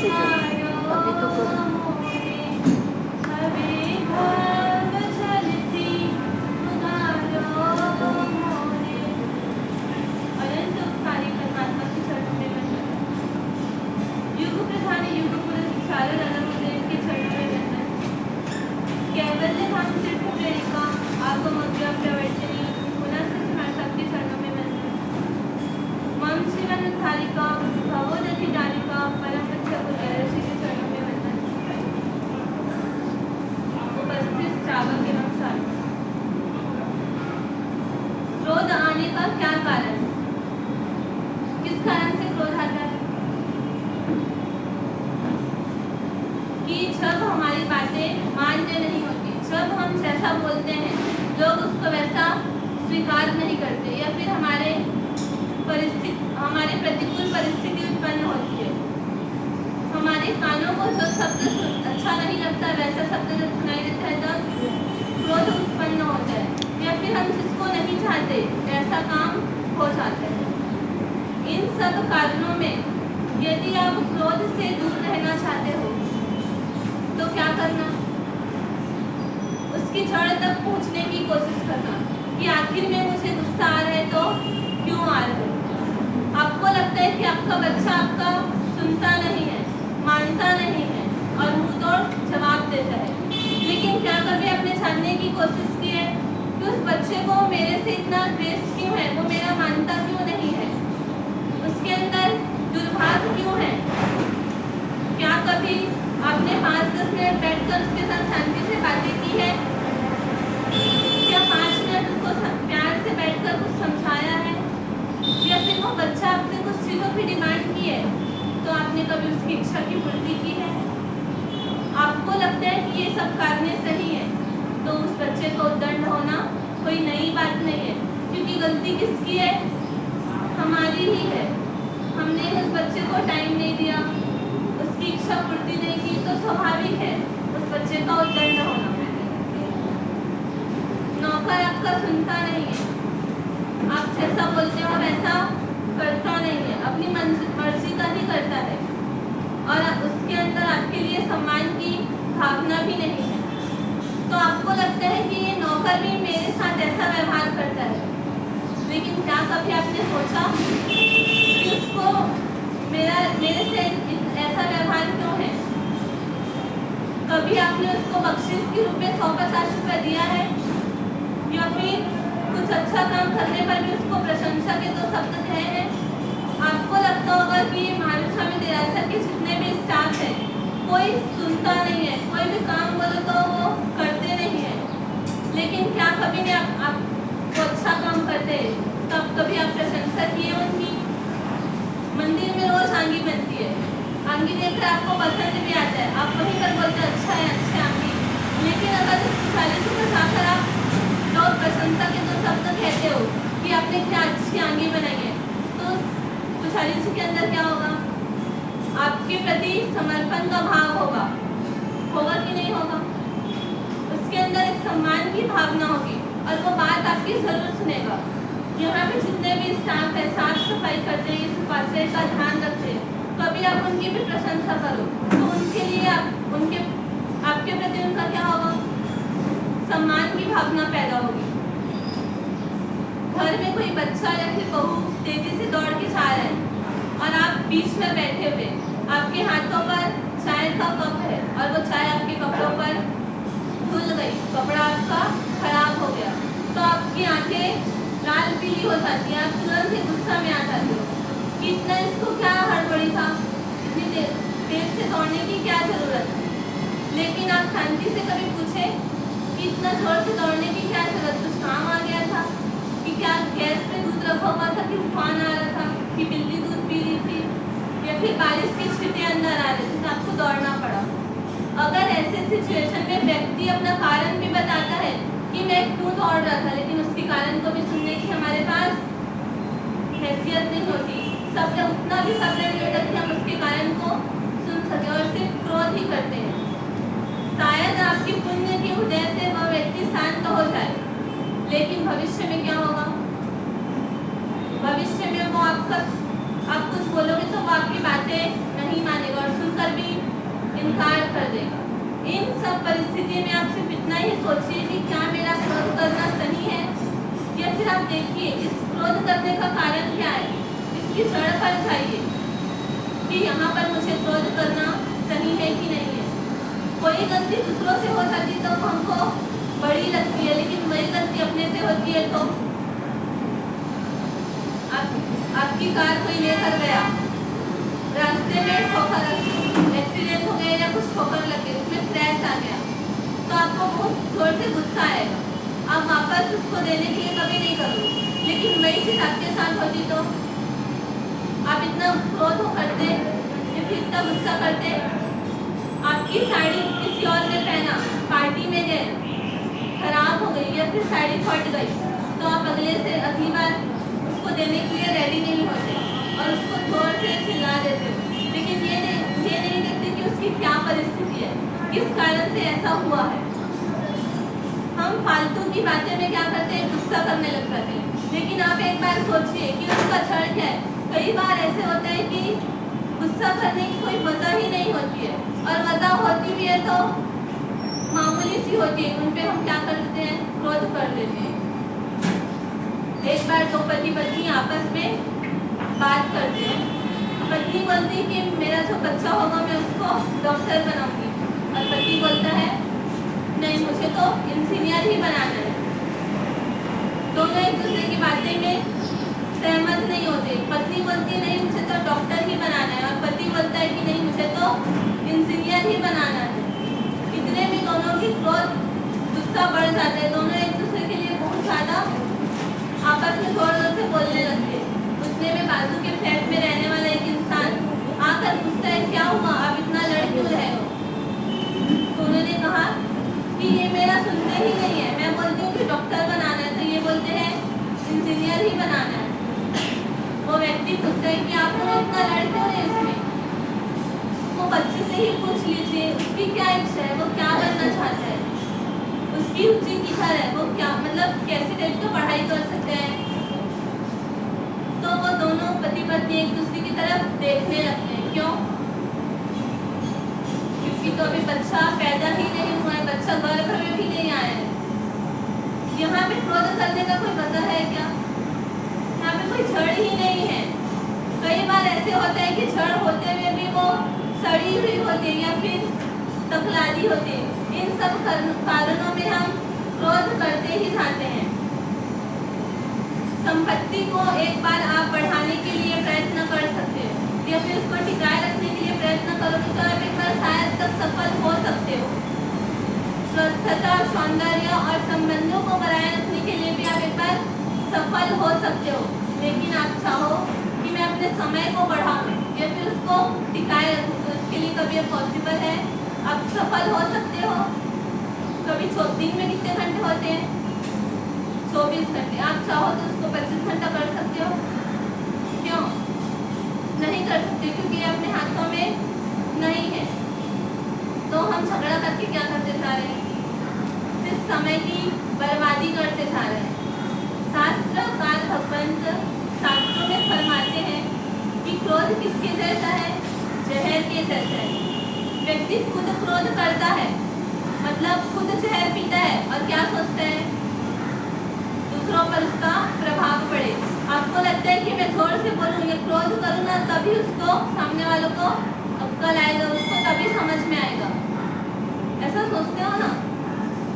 से जो अभी तो करो। क्रोध आने का क्या कारण है? किस कारण से क्रोध आता है? कि जब हमारी बातें मान्य नहीं होती, जब हम जैसा बोलते हैं लोग उसको वैसा स्वीकार नहीं करते, या फिर हमारे प्रतिकूल परिस्थिति उत्पन्न होती है, हमारे कानों को जो शब्द अच्छा नहीं लगता वैसा शब्द जब सुनाई देता है तब क्रोध उत्पन्न होता है, या फिर हम जिसको नहीं चाहते ऐसा काम हो जाता है। इन सब कारणों में यदि आप क्रोध से दूर रहना चाहते हो तो क्या करना? उसकी जड़ तक पहुंचने की कोशिश करना कि आखिर में मुझे गुस्सा आ रहा है तो क्यों आ रहा है। आपको लगता है कि आपका बच्चा आपका सुनता नहीं है, मानता नहीं है और मुंह तोड़ जवाब देता है, लेकिन क्या कभी आपने जानने की कोशिश की है कि उस बच्चे को मेरे से इतना द्वेष क्यों है, वो मेरा मानता क्यों नहीं है, उसके अंदर दुर्भाग्य क्यों है? क्या कभी आपने 5-10 मिनट बैठकर उसके साथ शांति से बातें की है? क्या 5 मिनट उसको प्यार से बैठकर कुछ समझाया है? या फिर वो बच्चा आपसे कुछ चीज़ों की डिमांड की है तो आपने कभी उसकी इच्छा की पूर्ति की है? आपको लगता है कि ये सब कारण सही है तो उस बच्चे को दंड होना कोई नई बात नहीं है, क्योंकि गलती किसकी है? हमारी ही है। हमने उस बच्चे को टाइम नहीं दिया, उसकी इच्छा पूर्ति नहीं की, तो स्वाभाविक है उस बच्चे का दंड होना। नौकर आपका सुनता नहीं है, आप जैसा बोलते हो वैसा करता नहीं है, अपनी मर्जी का ही करता है और उसके अंदर आपके लिए सम्मान की भावना भी नहीं है, तो आपको लगता है कि ये नौकर भी मेरे साथ ऐसा व्यवहार करता है। लेकिन क्या कभी आपने सोचा कि उसको मेरे से ऐसा व्यवहार क्यों है? कभी आपने उसको बख्शिश के रूप में 150 रुपये दिया है? या फिर कुछ अच्छा काम करने पर भी उसको प्रशंसा के 2 शब्द कहे हैं? आपको लगता होगा कि महावीर स्वामी देरासर के जितने भी स्टाफ है कोई सुनता नहीं है, कोई भी काम बोलो तो वो करते नहीं है, लेकिन क्या कभी ने आप अच्छा काम करते हैं तब कभी आप प्रशंसा किए उनकी? मंदिर में रोज आंगी बनती है, आंगी देखकर आपको पसंद भी आता है, आप वहीं पर बोलते हैं अच्छा है, अच्छा आंगी, लेकिन अगर पुजारी को जाकर आप और प्रशंसा के 2 शब्द कहते हो कि आपने क्या अच्छी आंगी बनाई है, तो पुजारी जी के अंदर क्या होगा? आपके प्रति समर्पण का भाव होगा कि नहीं होगा? उसके अंदर एक सम्मान की भावना होगी और वो बात आपकी जरूर सुनेगा। यहाँ पे जितने भी स्टाफ है साफ सफाई करते हैं, इस उपाध्याय का ध्यान रखते हैं, कभी आप उनकी भी प्रशंसा करो तो उनके लिए आपके प्रति उनका क्या होगा? सम्मान की भावना पैदा होगी। घर में कोई बच्चा या फिर बहू तेजी से दौड़ के जा रहा है और आप बीच में बैठे हुए, आपके हाथों पर चाय का कप है और वो चाय आपके कपड़ों पर धुल गई, कपड़ा आपका खराब हो गया, तो आपकी आंखें लाल पीली हो जाती है, आप तुरंत ही गुस्सा में आ जाते हो कि इतना इसको क्या हड़बड़ी था, इतनी देर से दौड़ने की क्या जरूरत है। लेकिन आप शांति से कभी पूछे कि इतना जोर से दौड़ने की क्या जरूरत, कुछ काम आ गया था, कि क्या गैस पे दूध रखा हुआ था, कि तूफान आ रहा था, कि बिल्ली दूध पी रही थी, या फिर बारिश की छींटे अंदर आ रही थी तो आपको दौड़ना पड़ा। अगर ऐसे सिचुएशन में व्यक्ति अपना कारण भी बताता है कि मैं क्यों दौड़ रहा था, लेकिन उसके कारण को भी सुनने की हमारे पास हैसियत नहीं होती, सब उतना भी सब्र नहीं होता कि हम उसके कारण को सुन सके और सिर्फ क्रोध ही करते हैं। शायद आपकी पुण्य की उदय से वह व्यक्ति शांत हो जाए, लेकिन भविष्य में क्या होगा? भविष्य में वो आप कुछ बोलोगे तो वो आपकी बातें नहीं मानेगा और सुनकर परिस्थिति में आप सिर्फ इतना ही सोचिए कि क्या मेरा क्रोध करना सही है, या फिर आप देखिए इस क्रोध करने का कारण क्या है, इसकी जड़ पर जाइए कि यहाँ पर मुझे क्रोध करना सही है कि नहीं है। कोई गलती दूसरों से हो जाती तो हमको बड़ी लगती है, लेकिन वही गलती अपने से होती है तो आपकी कार कोई लेकर गया, रास्ते में ठोकर एक्सीडेंट हो गया या कुछ ठोकर लग गई, उसमें क्रैश आ गया, तो आपको बहुत जोर से गुस्सा आएगा, आप वापस उसको देने के लिए कभी नहीं करोगे। लेकिन वही चीज़ आपके साथ होती तो आप इतना क्रोध करते, फिर इतना गुस्सा करते। आपकी साड़ी किसी और ने पहना, पार्टी में गए, खराब हो गई या फिर साड़ी फट गई, तो आप अगली बार उसको देने के लिए रेडी नहीं होते और उसको जोर से चिल्ला देते हो। लेकिन ये नहीं देखते कि उसकी क्या परिस्थिति है, किस कारण से ऐसा हुआ है। हम फालतू की बातें में क्या करते हैं, गुस्सा करने लग जाते हैं। लेकिन आप एक बार सोचिए कि उसका जड़ क्या है। कई बार ऐसे होता है कि गुस्सा करने की कोई वजह ही नहीं होती है, और वजह होती भी है तो मामूली सी होती है, उन पे हम क्या कर देते हैं, क्रोध कर लेते हैं। एक बार तो पति पत्नी आपस में बात करते हैं, पत्नी बोलती कि मेरा जो बच्चा होगा मैं उसको डॉक्टर बनाऊंगी, और पति बोलता है नहीं मुझे तो इंजीनियर ही बनाना है। दोनों एक दूसरे की बातें में सहमत नहीं होते। पत्नी बोलती है नहीं मुझे तो डॉक्टर ही बनाना है, और पति बोलता है कि नहीं मुझे तो इंजीनियर ही बनाना है। इतने में दोनों की क्रोध गुस्सा बढ़ जाता है, दोनों एक दूसरे के लिए बहुत ज़्यादा आपस में जोर जोर से बोलने लगते हैं। उतने में बाजू के फ्लैट में रहने वाला एक इंसान आकर पूछता है क्या हुआ, आप इतना लड़ क्यों रहे हो। तो उन्होंने कहा कि ये मेरा सुनते ही नहीं है, मैं बोलती हूँ कि डॉक्टर बनाना है तो ये बोलते हैं इंजीनियर ही बनाना है। वो व्यक्ति पूछता है कि आप लोग इतना लड़ क्यों रहे इसमें। वो बच्चे से ही पूछ लीजिए उसकी क्या इच्छा है, वो क्या बनना चाहता है, उसकी रुचि किधर है, वो क्या मतलब कैसे टाइप का पढ़ाई कर सकते हैं। तो वो दोनों पति पत्नी एक दूसरे की तरफ देखने लगते हैं। क्यों? क्योंकि तो अभी बच्चा पैदा ही नहीं हुआ है, बच्चा गर्भ में भी नहीं आया है। यहाँ पे क्रोध करने का कोई वजह है क्या? यहाँ पे कोई जड़ ही नहीं है। कई बार ऐसे होता है कि जड़ होते हुए भी वो सड़ी हुई होती है या फिर तकलादी होती है। इन सब कारणों में हम क्रोध करते ही जाते हैं। संपत्ति को एक बार आप बढ़ाने के लिए प्रयत्न कर सकते हो, या फिर उसको टिकाए रखने के लिए प्रयत्न करोगे तो आप एक बार शायद तक सफल हो सकते हो। स्वस्थता, सौंदर्य और संबंधों को बनाए रखने के लिए भी आप एक बार सफल हो सकते हो। लेकिन आप चाहो कि मैं अपने समय को बढ़ाऊं या फिर उसको टिकाए रखूं, तो इसके लिए कभी पॉसिबल है? आप सफल हो सकते हो। कभी दिन में कितने घंटे होते हैं? 24 घंटे। आप चाहो तो उसको 25 घंटा कर सकते हो। क्यों नहीं कर सकते? क्योंकि अपने हाथों में नहीं है। तो हम झगड़ा करके क्या करते जा रहे हैं? सिर्फ समय की बर्बादी करते जा रहे हैं। शास्त्रकार भगवंत शास्त्रों में फरमाते हैं कि क्रोध किसके जैसा है? जहर के जैसा है। व्यक्ति खुद क्रोध करता है, मतलब खुद जहर पीता है, और क्या सोचता है? दूसरों पर उसका प्रभाव पड़े। आपको लगता है कि मैं जोर से बोलूँ या क्रोध करूँ ना, तभी उसको सामने वालों को अक्ल आएगा, उसको तभी समझ में आएगा। ऐसा सोचते हो ना?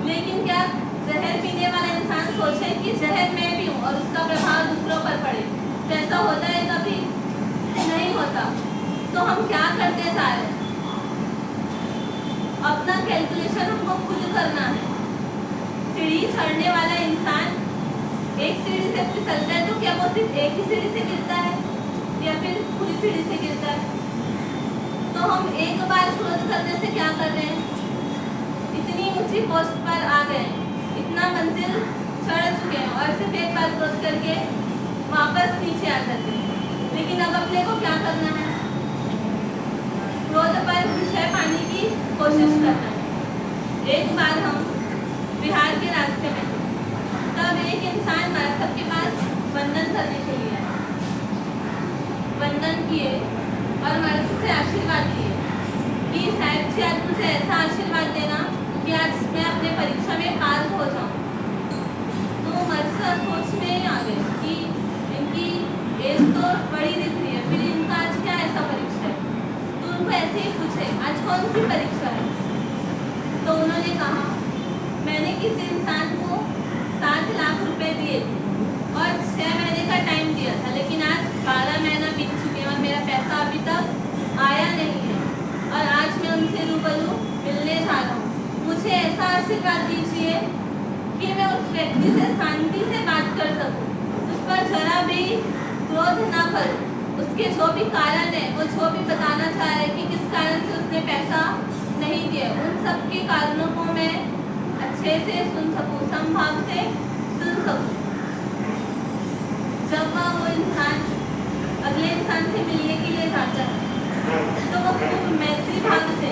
लेकिन क्या जहर पीने वाला इंसान सोचे कि जहर मैं पीऊँ और उसका प्रभाव दूसरों पर पड़े, तो ऐसा होता है? कभी नहीं होता। तो हम क्या करते जा रहे हैं? अपना कैलकुलेशन हमको खुद करना है। सीढ़ी चढ़ने वाला इंसान एक सीढ़ी से फिसलता है तो क्या वो सिर्फ एक ही सीढ़ी से गिरता है या फिर पूरी सीढ़ी से गिरता है? तो हम एक बार क्रोध करने से क्या कर रहे हैं? इतनी ऊंची पोस्ट पर आ गए, इतना मंजिल चढ़ चुके हैं, और सिर्फ एक बार क्रोध करके वापस नीचे आ जाते हैं। लेकिन अब अपने को क्या करना है? क्रोध पर विजय पाने की कोशिश करना है। एक बार हम बिहार के रास्ते में थे, तब एक इंसान सबके पास वंदन करने के लिए आया। वंदन किए और मर्द से आशीर्वाद लिए कि साहब जी आज मुझे ऐसा आशीर्वाद देना कि आज मैं अपने परीक्षा में पास हो जाऊँ। तो मर्सा सोच में आ गए कि इनकी एज तो बड़ी दिख रही है, फिर इनका आज क्या ऐसा परीक्षा है। तो उनको ऐसे ही पूछे आज कौन सी परीक्षा है। तो उन्होंने कहा मैंने किसी इंसान को 7 लाख रुपए दिए थे और 6 महीने का टाइम दिया था, लेकिन आज 12 महीना बीत चुके हैं और मेरा पैसा अभी तक आया नहीं है और आज मैं उनसे रूबरू मिलने जा रहा हूँ। मुझे ऐसा आशीर्वाद दीजिए कि मैं उस व्यक्ति से शांति से बात कर सकूँ, उस पर जरा भी क्रोध ना करूँ, उसके जो भी कारण है वो जो भी बताना चाह रहे कि किस कारण से उसने पैसा नहीं दिया, उन सब के कारणों को मैं अच्छे से सुन सकूँ, समभाव से सुन सकूँ। जब वो इंसान अगले इंसान से मिलने के लिए जाता है तो वो खूब मैत्री भाव से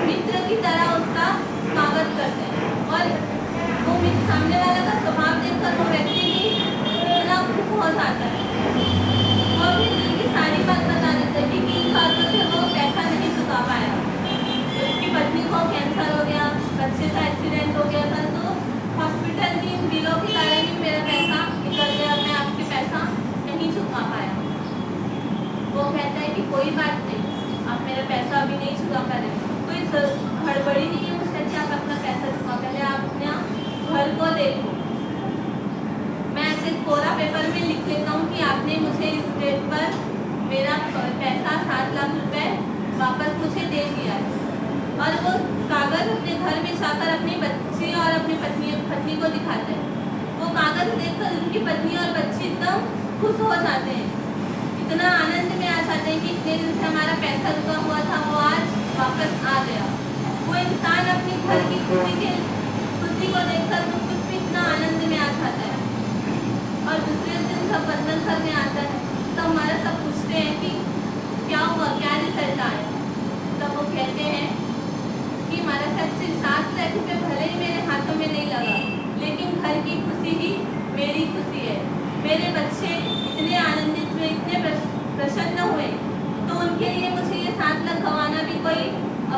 मित्र की तरह उसका स्वागत करते हैं और वो सामने वाला का स्वभाव देखकर वो व्यक्ति भी इतना खुश हो जाता है और फिर दिल की सारी बात बता देता है कि किन कारणों से वो पैसा नहीं चुका पाया। उसकी पत्नी को कैंसर हो गया, बच्चे का एक्सीडेंट हो गया था, तो हॉस्पिटल की इन बिलों के कारण ही मेरा पैसा निकल गया, मैं आपके पैसा नहीं चुका पाया। वो कहता है कि कोई बात नहीं, आप मेरा पैसा अभी नहीं चुका करें, कोई हड़बड़ी नहीं है मुझसे कि आप अपना पैसा चुका, पहले आप अपना घर को देखो। मैं ऐसे कोरा पेपर में लिख लेता हूँ कि आपने मुझे इस डेट पर मेरा पैसा 7 लाख रुपए वापस मुझे दे दिया है। और वो कागज़ अपने घर में जाकर अपनी बच्ची और अपनी पत्नी को दिखाते हैं। वो कागज़ देखकर उनकी पत्नी और बच्ची एकदम खुश हो जाते हैं, इतना आनंद में आ जाते हैं कि इतने दिन से हमारा पैसा रुका हुआ था वो आज वापस आ गया। वो इंसान अपने घर की खुशी को देखकर वो खुद भी इतना आनंद में आ जाता है। और दूसरे दिन जब बंधन करने आता है तब हमारा सब पूछते हैं कि क्या हुआ, क्या रिजल्ट आया। तब वो कहते हैं कि हमारा सबसे 7 लाख रुपये भले ही मेरे हाथों में नहीं लगा, लेकिन घर की खुशी ही मेरी खुशी है। मेरे बच्चे इतने आनंदित हुए, इतने प्रसन्न हुए, तो उनके लिए मुझे ये 7 लाख गंवाना भी कोई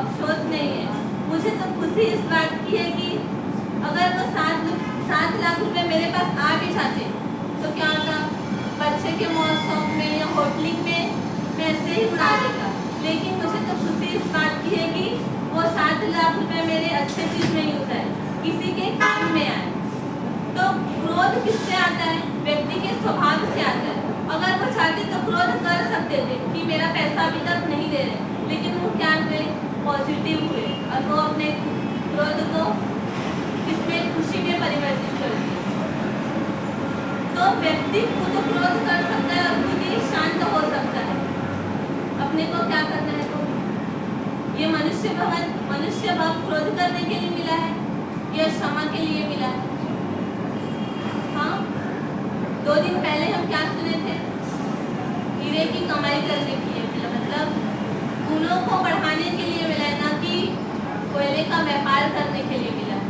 अफसोस नहीं है। मुझे तो खुशी इस बात की है कि अगर वो 7 लाख रुपये मेरे पास आ भी जाते तो क्या होता, बच्चे के मौसम में या होटलिंग में मैं ऐसे ही उड़ा देता। लेकिन मुझे तो खुशी इस बात की है कि वो 7 लाख रुपए मेरे अच्छे चीज़ में यूज है, किसी के काम में आए। तो क्रोध किससे आता है? व्यक्ति के स्वभाव से आता है। अगर वो चाहते तो क्रोध कर सकते थे कि मेरा पैसा अभी तक नहीं दे रहे, लेकिन वो क्या हुए, पॉजिटिव हुए और वो अपने क्रोध को किसमें, खुशी में परिवर्तित कर दिया। तो व्यक्ति खुद तो क्रोध कर सकता है और खुद ही शांत हो सकता है। अपने को क्या करना है, तो ये मनुष्य भाव क्रोध करने के लिए मिला है या क्षमा के लिए मिला है? हाँ, 2 दिन पहले हम क्या सुने थे, हीरे की कमाई करने के लिए मिला, मतलब फूलों को बढ़ाने के लिए मिला है, ना कि कोयले का व्यापार करने के लिए मिला है।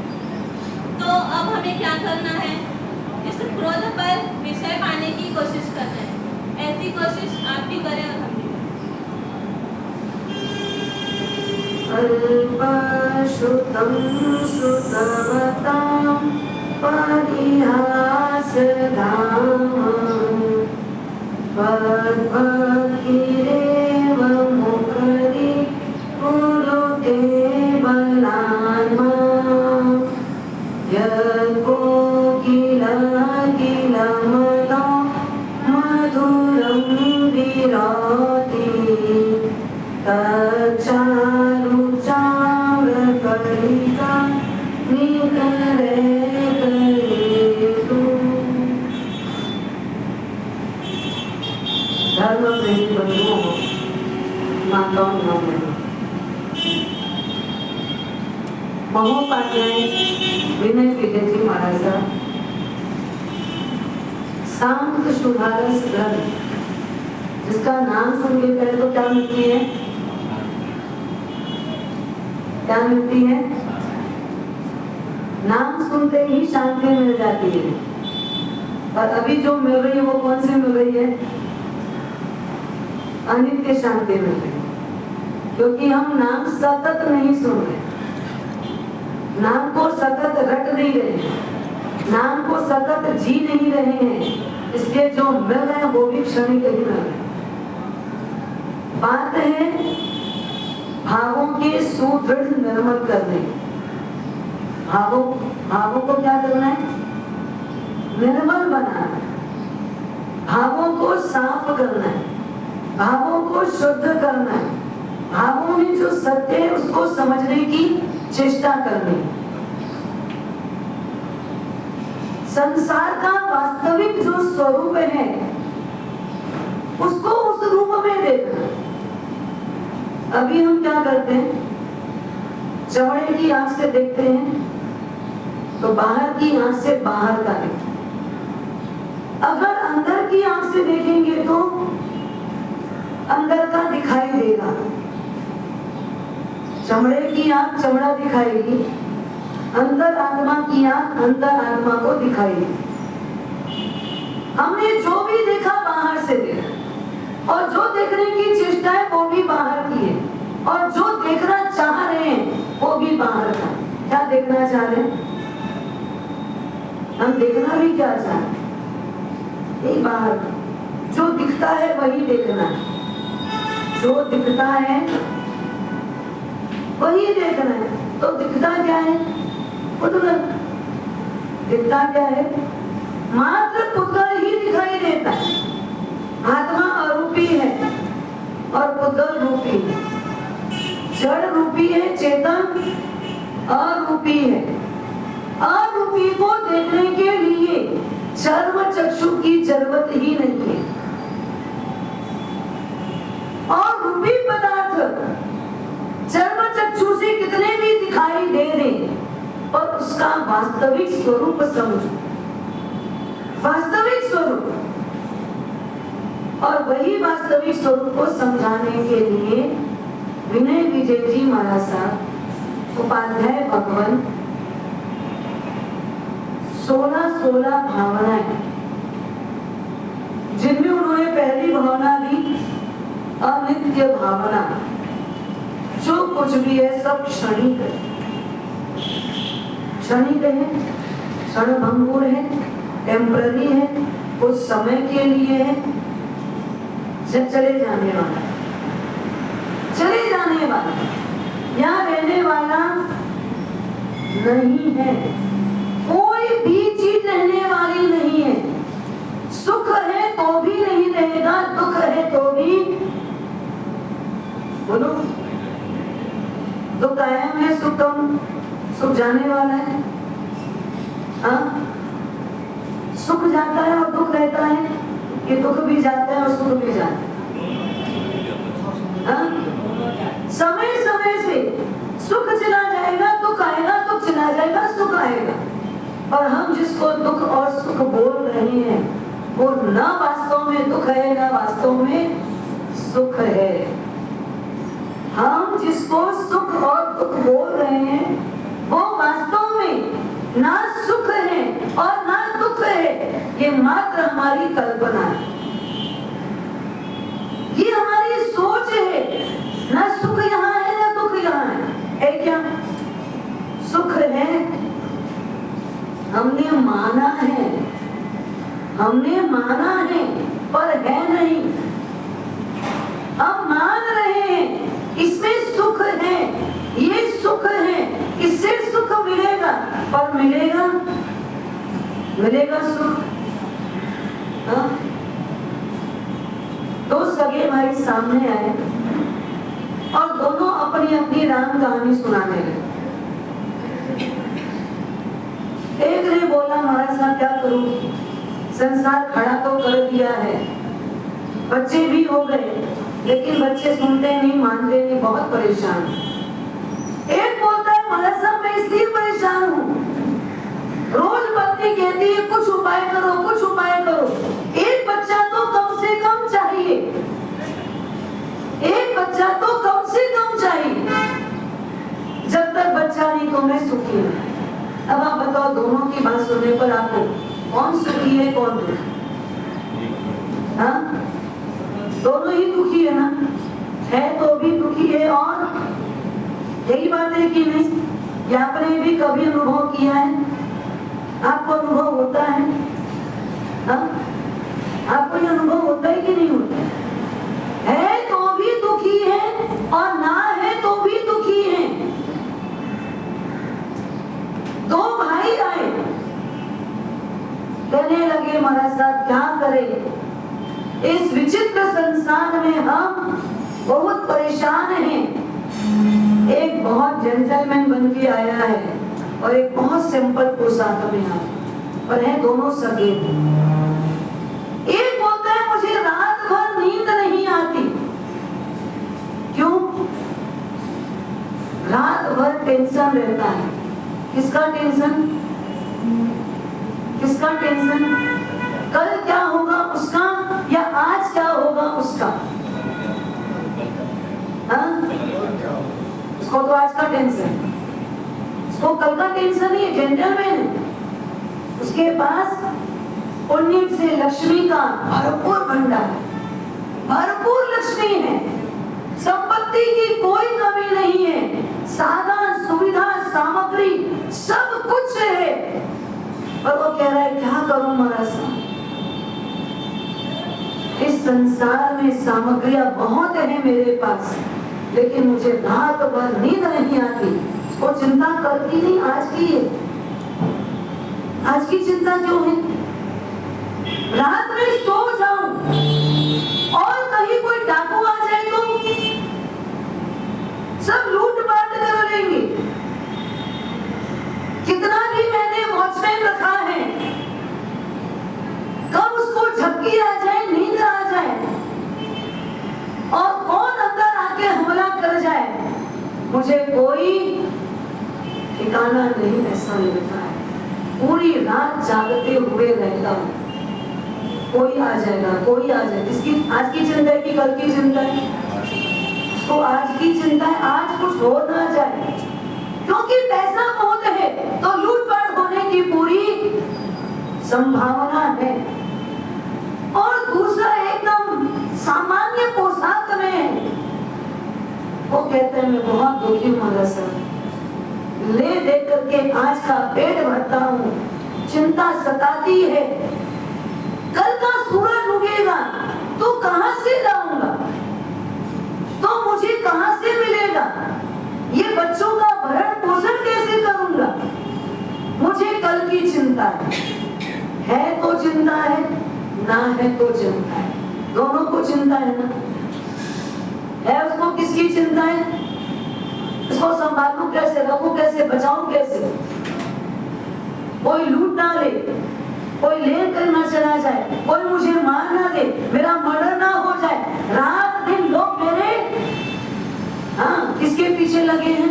तो अब हमें क्या करना है, इस क्रोध पर विजय पाने की कोशिश करना है। ऐसी कोशिश आप भी करें और हम भी। अल्पश्रुतं श्रुतवतां परिहासधाम पद्मकिरेव मुखरि कुरुते बलान्मा यत्कोकिलकिलमनो मधुरं विरोति तच्चारुचाम्रकलिका निकरे करेतु। धर्म प्रेमी बंधुओं, माताओं, महोपाध्याय विनय विजय जी महाराज साहब शांत सुधारस ग्रंथ, जिसका नाम सुन के पहले तो क्या मिलती है, क्या मिलती है? नाम सुनते ही शांति मिल जाती है। और अभी जो मिल रही है वो कौन सी मिल रही है? अनित्य शांति मिल रही है, क्योंकि हम नाम सतत नहीं सुन रहे। नाम को सतत रट नहीं रहे, नाम को सतत जी नहीं रहे हैं, इसलिए जो मिल रहे हैं वो भी क्षणिक ही मिल रहे हैं। बात है भावों के सुदृढ़ निर्मल करने। भावों को क्या करना है? निर्मल बनाना, भावों को साफ करना है, भावों को शुद्ध करना है, भावों में जो सत्य है उसको समझने की चेष्टा करनी है। संसार का वास्तविक जो स्वरूप है उसको उस रूप में देखना। अभी हम क्या करते हैं? चमड़े की आंख से देखते हैं तो बाहर की आंख से बाहर का देखते हैं। अगर अंदर की आंख से देखेंगे तो अंदर का दिखाई देगा। चमड़े की आंख चमड़ा दिखाएगी, अंदर आत्मा की आंख अंदर आत्मा को दिखाएगी। हमने जो भी देखा बाहर से देखा, और जो देखने की चेष्टा है वो भी बाहर की है, और जो देखना चाह रहे हैं वो भी बाहर का। क्या देखना चाह रहे हैं? हम देखना भी क्या चाह रहे हैं? यही बाहर जो दिखता है वही देखना है, जो दिखता है वही देखना है। तो दिखता क्या है? पुद्गल। दिखता क्या है? मात्र पुद्गल ही दिखाई देता है। आत्मा अरूपी है और पुद्गल रूपी है, जड़ रूपी है, चेतन अरूपी है। अरूपी को देखने के लिए चर्म चक्षु की जरूरत ही नहीं है। और रूपी पदार्थ चर्म चक्षु से कितने भी दिखाई दे रहे और उसका वास्तविक स्वरूप समझो, वास्तविक स्वरूप। और वही वास्तविक स्वरूप को समझाने के लिए विनय विजय जी महाराज साहब उपाध्याय भगवान 16 भावनाएं, जिनमें उन्होंने पहली भावना दी अनित्य भावना। जो कुछ भी है सब क्षणिक है, क्षणिक है, क्षणभंगुर है, टेम्पररी है, कुछ समय के लिए है, जब चले जाने वाला, चले जाने वाला, यहाँ रहने वाला नहीं है। कोई भी चीज रहने वाली नहीं है। सुख है तो भी नहीं रहेगा, दुख है तो भी, बोलो, दुख कायम है, सुख जाने वाला है। हाँ? सुख जाता है और दुख रहता है, ये दुख भी जाता है और सुख भी जाता है। समय समय से सुख चला जाएगा, दुख आएगा, दुख चला जाएगा, सुख आएगा। और हम जिसको दुख और सुख बोल रहे हैं वो न वास्तव में दुख है न वास्तव में सुख है। हम जिसको सुख और दुख बोल रहे हैं वो वास्तव में ना सुख है और ना दुख है, ये मात्र हमारी कल्पना है, ये हमारी सोच है। ना सुख यहाँ है ना दुख यहाँ है क्या? सुख है, हमने माना है, हमने माना है, पर है नहीं। हम मान रहे हैं इसमें सुख है, ये सुख है, इससे सुख मिलेगा, पर मिलेगा सुख? हाँ? दो सगे भाई सामने आए और दोनों अपनी अपनी राम कहानी सुनाने लगे। एक ने बोला, महाराज साहब क्या करूं, संसार खड़ा तो कर दिया है, बच्चे भी हो गए, लेकिन बच्चे सुनते नहीं, मानते नहीं, बहुत परेशान। एक बोलता है, महाराज साहब मैं इसलिए परेशान हूँ, रोज पत्नी कहती है कुछ उपाय करो, कुछ उपाय करो। एक बच्चा तो कम से कम चाहिए, एक बच्चा तो कम से कम चाहिए। जब तक बच्चा नहीं तो मैं सुखी हूँ। अब आप बताओ, दोनों की बात सुनने पर आपको कौन सुखी है कौन दुखी? हाँ? दोनों ही दुखी है ना, है तो भी दुखी है। और यही बात है कि नहीं? या आपने भी कभी अनुभव किया है? आपको अनुभव होता है? हाँ? आपको ये अनुभव होता है कि नहीं होता है? तो भी दुखी है और ना है तो भी दुखी है। दो भाई आए, कहने लगे महाराज साहब क्या करें, इस विचित्र संसार में हम बहुत परेशान हैं। एक बहुत जेंटलमैन बन के आया है और एक बहुत सिंपल पोशाक में आया, और है दोनों सगे। एक बोलता है मुझे रात भर नींद नहीं आती। क्यों? रात भर टेंशन रहता है। किसका टेंशन? किसका टेंशन? कल क्या होगा उसका, या आज क्या होगा उसका? हाँ? उसको तो आज का टेंशन, उसको कल का टेंशन ही है। जेंटलमैन, उसके पास पुण्य से लक्ष्मी का भरपूर भंडार, भरपूर लक्ष्मी है, संपत्ति की कोई कमी नहीं है, साधन सुविधा सामग्री सब कुछ है। और वो कह रहा है क्या करूं महाराज साहब, इस संसार में सामग्रियां बहुत है मेरे पास, लेकिन मुझे रात भर नींद नहीं आती। उसको चिंता करती नहीं आज की है, आज की चिंता जो है, रात में सो जाऊं और कहीं कोई डाकू आ जाए तो सब लूट पाट कर लेंगे। कितना भी मैंने वॉचमैन रखा है, कब उसको झपकी आ जाए, नींद आ जाए और कौन अंदर आके हमला कर जाए, मुझे कोई ठिकाना नहीं। ऐसा लगता है पूरी रात जागते हुए रहता हूं, कोई आ जाएगा, कोई आ जाएगा। इसकी आज की चिंता है कि कल की चिंता है? उसको आज की चिंता है, आज कुछ हो ना जाए, क्योंकि पैसा बहुत है तो लूटपाट होने की पूरी संभावना है। और दूसरा एकदम सामान्य पोशाक में वो कहते हैं मैं बहुत दुखी हूं महाराज साहब, ले दे करके आज का पेट भरता हूं, चिंता सताती है, कल का सूरज उगेगा तो कहां से लाऊंगा, तो मुझे कहां से मिलेगा, ये बच्चों का भरण पोषण कैसे करूंगा, मुझे कल की चिंता है तो चिंता है, ना है तो चिंता है, दोनों को चिंता है ना। है उसको किसकी चिंता है? इसको संभालूं कैसे, रखूं कैसे, बचाऊं कैसे, कोई लूट ना ले, कोई ले कर ना चला जाए, कोई मुझे मार ना दे, मेरा मर्डर ना हो जाए। रात दिन लोग मेरे किसके पीछे लगे हैं?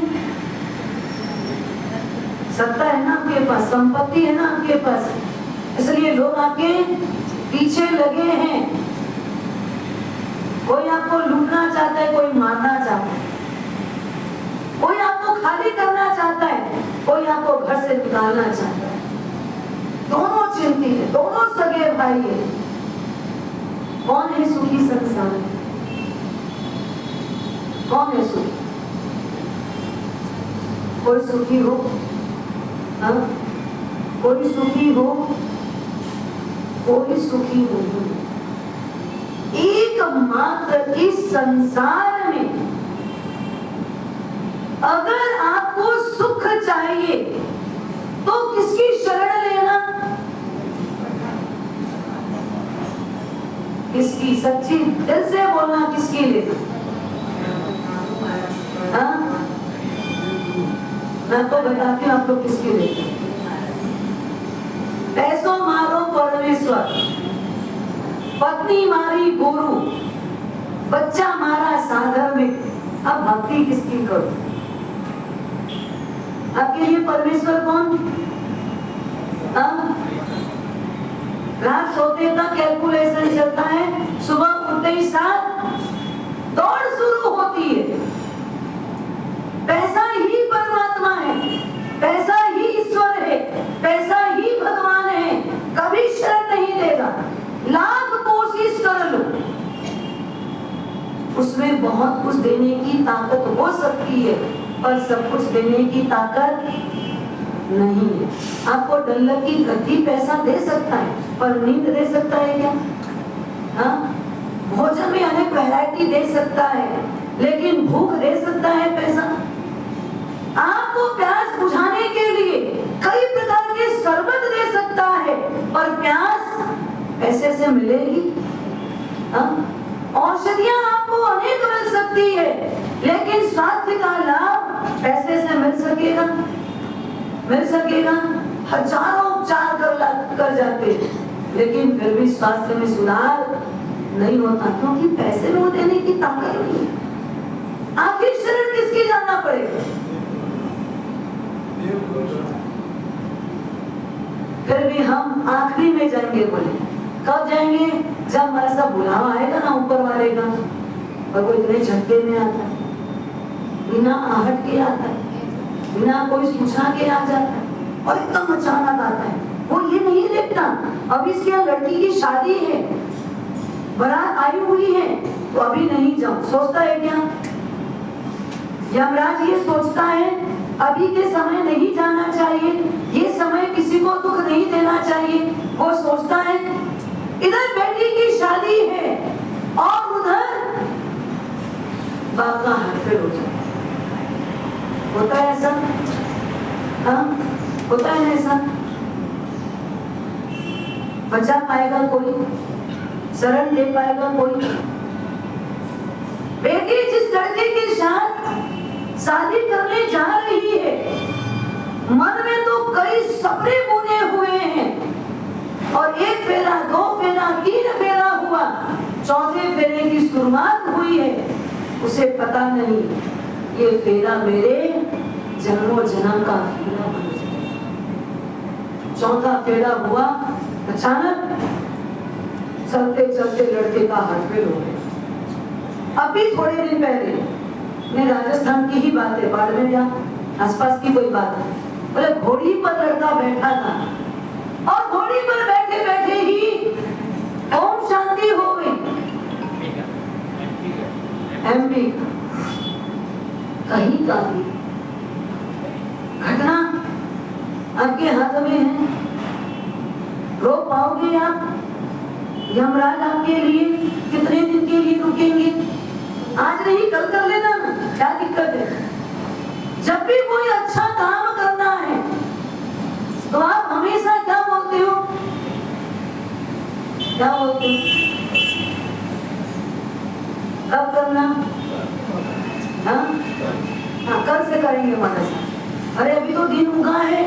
सत्ता है ना आपके पास, संपत्ति है ना आपके पास, इसलिए लोग आपके पीछे लगे हैं। कोई आपको लूटना चाहता है, कोई मारना चाहता है, कोई आपको खाली करना चाहता है, कोई आपको घर से निकालना चाहता है। दोनों चिंतित है, दोनों सगे भाई है। कौन है सुखी संसार में? कौन है सुखी? कोई सुखी हो? कोई सुखी हो? कोई सुखी नहीं। एकमात्र इस संसार में अगर आपको सुख चाहिए तो किसकी शरण लेना? किसकी? सच्ची दिल से बोलना, किसकी लेना? मैं तो बताती हूँ आप लोग किसकी लेते। पैसों मारो परमेश्वर, पत्नी मारी गुरु, बच्चा मारा साधर्मिक, अब भक्ति किसकी करो? आपके लिए परमेश्वर कौन? रात सोते का कैलकुलेशन चलता है, सुबह उठते ही साथ दौड़ शुरू होती है। पैसा ही परमात्मा है, पैसा ही ईश्वर है, पैसा ही भगवान है, कभी शरण नहीं देगा। लाख कोशिश कर लो, उसमें बहुत कुछ देने की ताकत हो सकती सकती है, पर सब कुछ देने की ताकत नहीं है। आपको डॉलर की गद्दी पैसा दे सकता है, पर नींद दे सकता है क्या? हाँ? भोजन में अनेक वैरायटी दे सकता है, लेकिन भूख दे सकता है पैसा? आपको प्यास बुझाने के लिए कई प्रकार के शरबत दे सकता है, पर प्यास पैसे से मिलेगी? औषधियां आपको अनेक मिल सकती है, लेकिन स्वास्थ्य का लाभ पैसे से मिल सकेगा? मिल सकेगा? हजारों उपचार कर जाते हैं, लेकिन फिर भी स्वास्थ्य में सुधार नहीं होता, क्योंकि पैसे में देने की ताकत नहीं है। आखिर शरण किसकी जानना पड़ेगा? फिर भी हम आखिरी में जाएंगे। बोले कब जाएंगे? जब हमारा सब बुलावा आएगा ना ऊपर वाले का, और वो इतने झटके में आता है, बिना आहट के आता है, बिना कोई सूचना के आ जाता है, और एकदम अचानक आता है। वो ये नहीं देखता अब इसकी लड़की की शादी है, बारात आई हुई है, तो अभी नहीं जाऊं। सोचता है क्या? यमराज ये सोचता है अभी के समय नहीं जाना चाहिए, ये समय किसी को दुख नहीं देना चाहिए। वो सोचता है इधर बेटी की शादी है और उधर बाप का हड़फेड़ हो जाए। होता है ऐसा? हाँ, होता है ऐसा? बचा पाएगा कोई? शरण दे पाएगा कोई? बेटी जिस लड़के के साथ शादी करने जा रही है, मन में तो कई सपने बुने हुए हैं, और एक फेरा, दो फेरा, तीन फेरा हुआ, चौथे फेरे की शुरुआत हुई है। उसे पता नहीं ये फेरा मेरे जन्मों जन्म का फेरा बन जाएगा। चौथा फेरा हुआ, अचानक चलते चलते लड़के का हड़फेड़ हो गया। अभी थोड़े दिन पहले मैं राजस्थान की ही बात है, बाड़मेर या आसपास की कोई बात है, बोले घोड़ी पर लड़का बैठा था, और घोड़ी पर बैठे बैठे ही ओम शांति हो गई। एमपी कहीं का भी घटना आपके हाथ में है, रोक पाओगे आप? यमराज आपके लिए कितने दिन के लिए रुकेंगे? आज नहीं कल कर लेना ना, क्या दिक्कत है? जब भी कोई अच्छा काम करना है तो आप हमेशा क्या बोलते हो? क्या बोलते हो? कब करना? हाँ, कल से करेंगे हमारे साथ। अरे अभी तो दिन उगा है,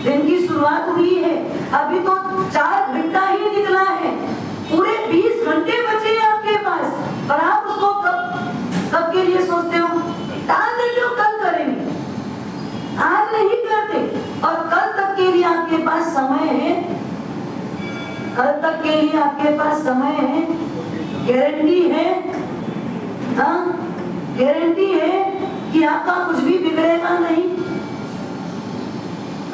दिन की शुरुआत हुई है, अभी तो 4 घंटा ही निकला है, पूरे 20 घंटे बचे हैं आपके पास, और आप उसको कब के लिए सोचते हो? टाल देते हो, कल करेंगे। आज नहीं करते, और कल तक के लिए आपके पास समय है, कल तक के लिए आपके पास समय है, गारंटी है, हाँ, गारंटी है कि आपका कुछ भी बिगड़ेगा नहीं।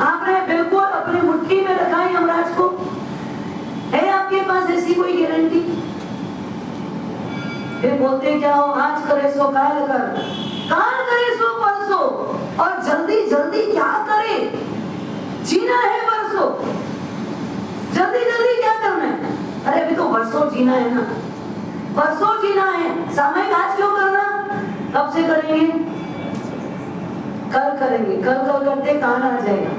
आपने बिल्कुल अपनी मुट्ठी में रखा है यमराज को, है आपके पास ऐसी कोई गारंटी? फिर बोलते क्या हो? आज करे सो काल कर, काल करे सो परसों, और जल्दी जल्दी क्या करे? जीना है वर्षों, जल्दी जल्दी क्या करना है? अरे अभी तो वर्षों जीना है ना, वर्षों जीना है, सामयिक आज क्यों करना? कब से करेंगे? कल करेंगे। कल कल करते कान आ जाएगा,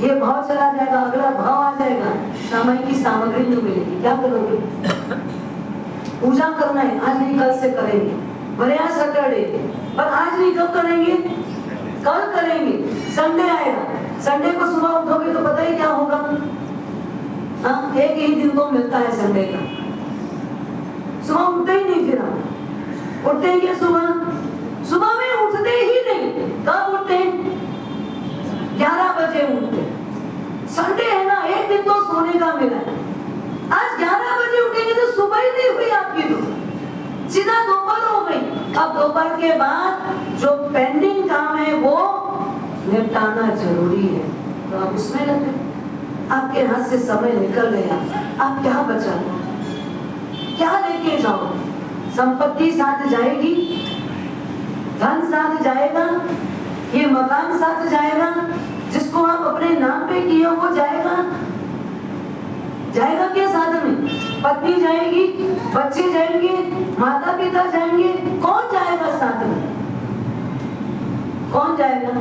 ये भाव चला जाएगा, अगला भाव आ जाएगा, सामयिक की सामग्री नहीं मिलेगी, क्या करोगे? पूजा करना है, आज नहीं कल से करेंगे, भले आज सैटरडे, पर आज नहीं कब करेंगे? कल करेंगे। संडे आएगा, संडे को सुबह उठोगे तो पता ही क्या होगा? हाँ, एक ही दिन तो मिलता है संडे का, सुबह उठते ही नहीं, फिर हम उठेंगे सुबह में उठते ही नहीं। कब उठते? 11 बजे उठते। संडे है ना, एक दिन तो सोने का मिला है। आज 11 बजे उठेंगे तो सुबह ही नहीं हुई आपकी, तो सीधा दोपहर हो गई। अब दोपहर के बाद जो पेंडिंग काम है वो निपटाना जरूरी है, तो आप उसमें लगे। आपके हाथ से समय निकल गया, आप क्या बचा? क्या लेके जाओ? संपत्ति साथ जाएगी? धन साथ जाएगा, ये मकान साथ जाएगा, जिसको आप अपने नाम पे किए वो जाएगा। जाएगा क्या साथ में? पत्नी जाएगी, बच्चे जाएंगे, माता पिता जाएंगे, कौन जाएगा साथ में? कौन जाएगा?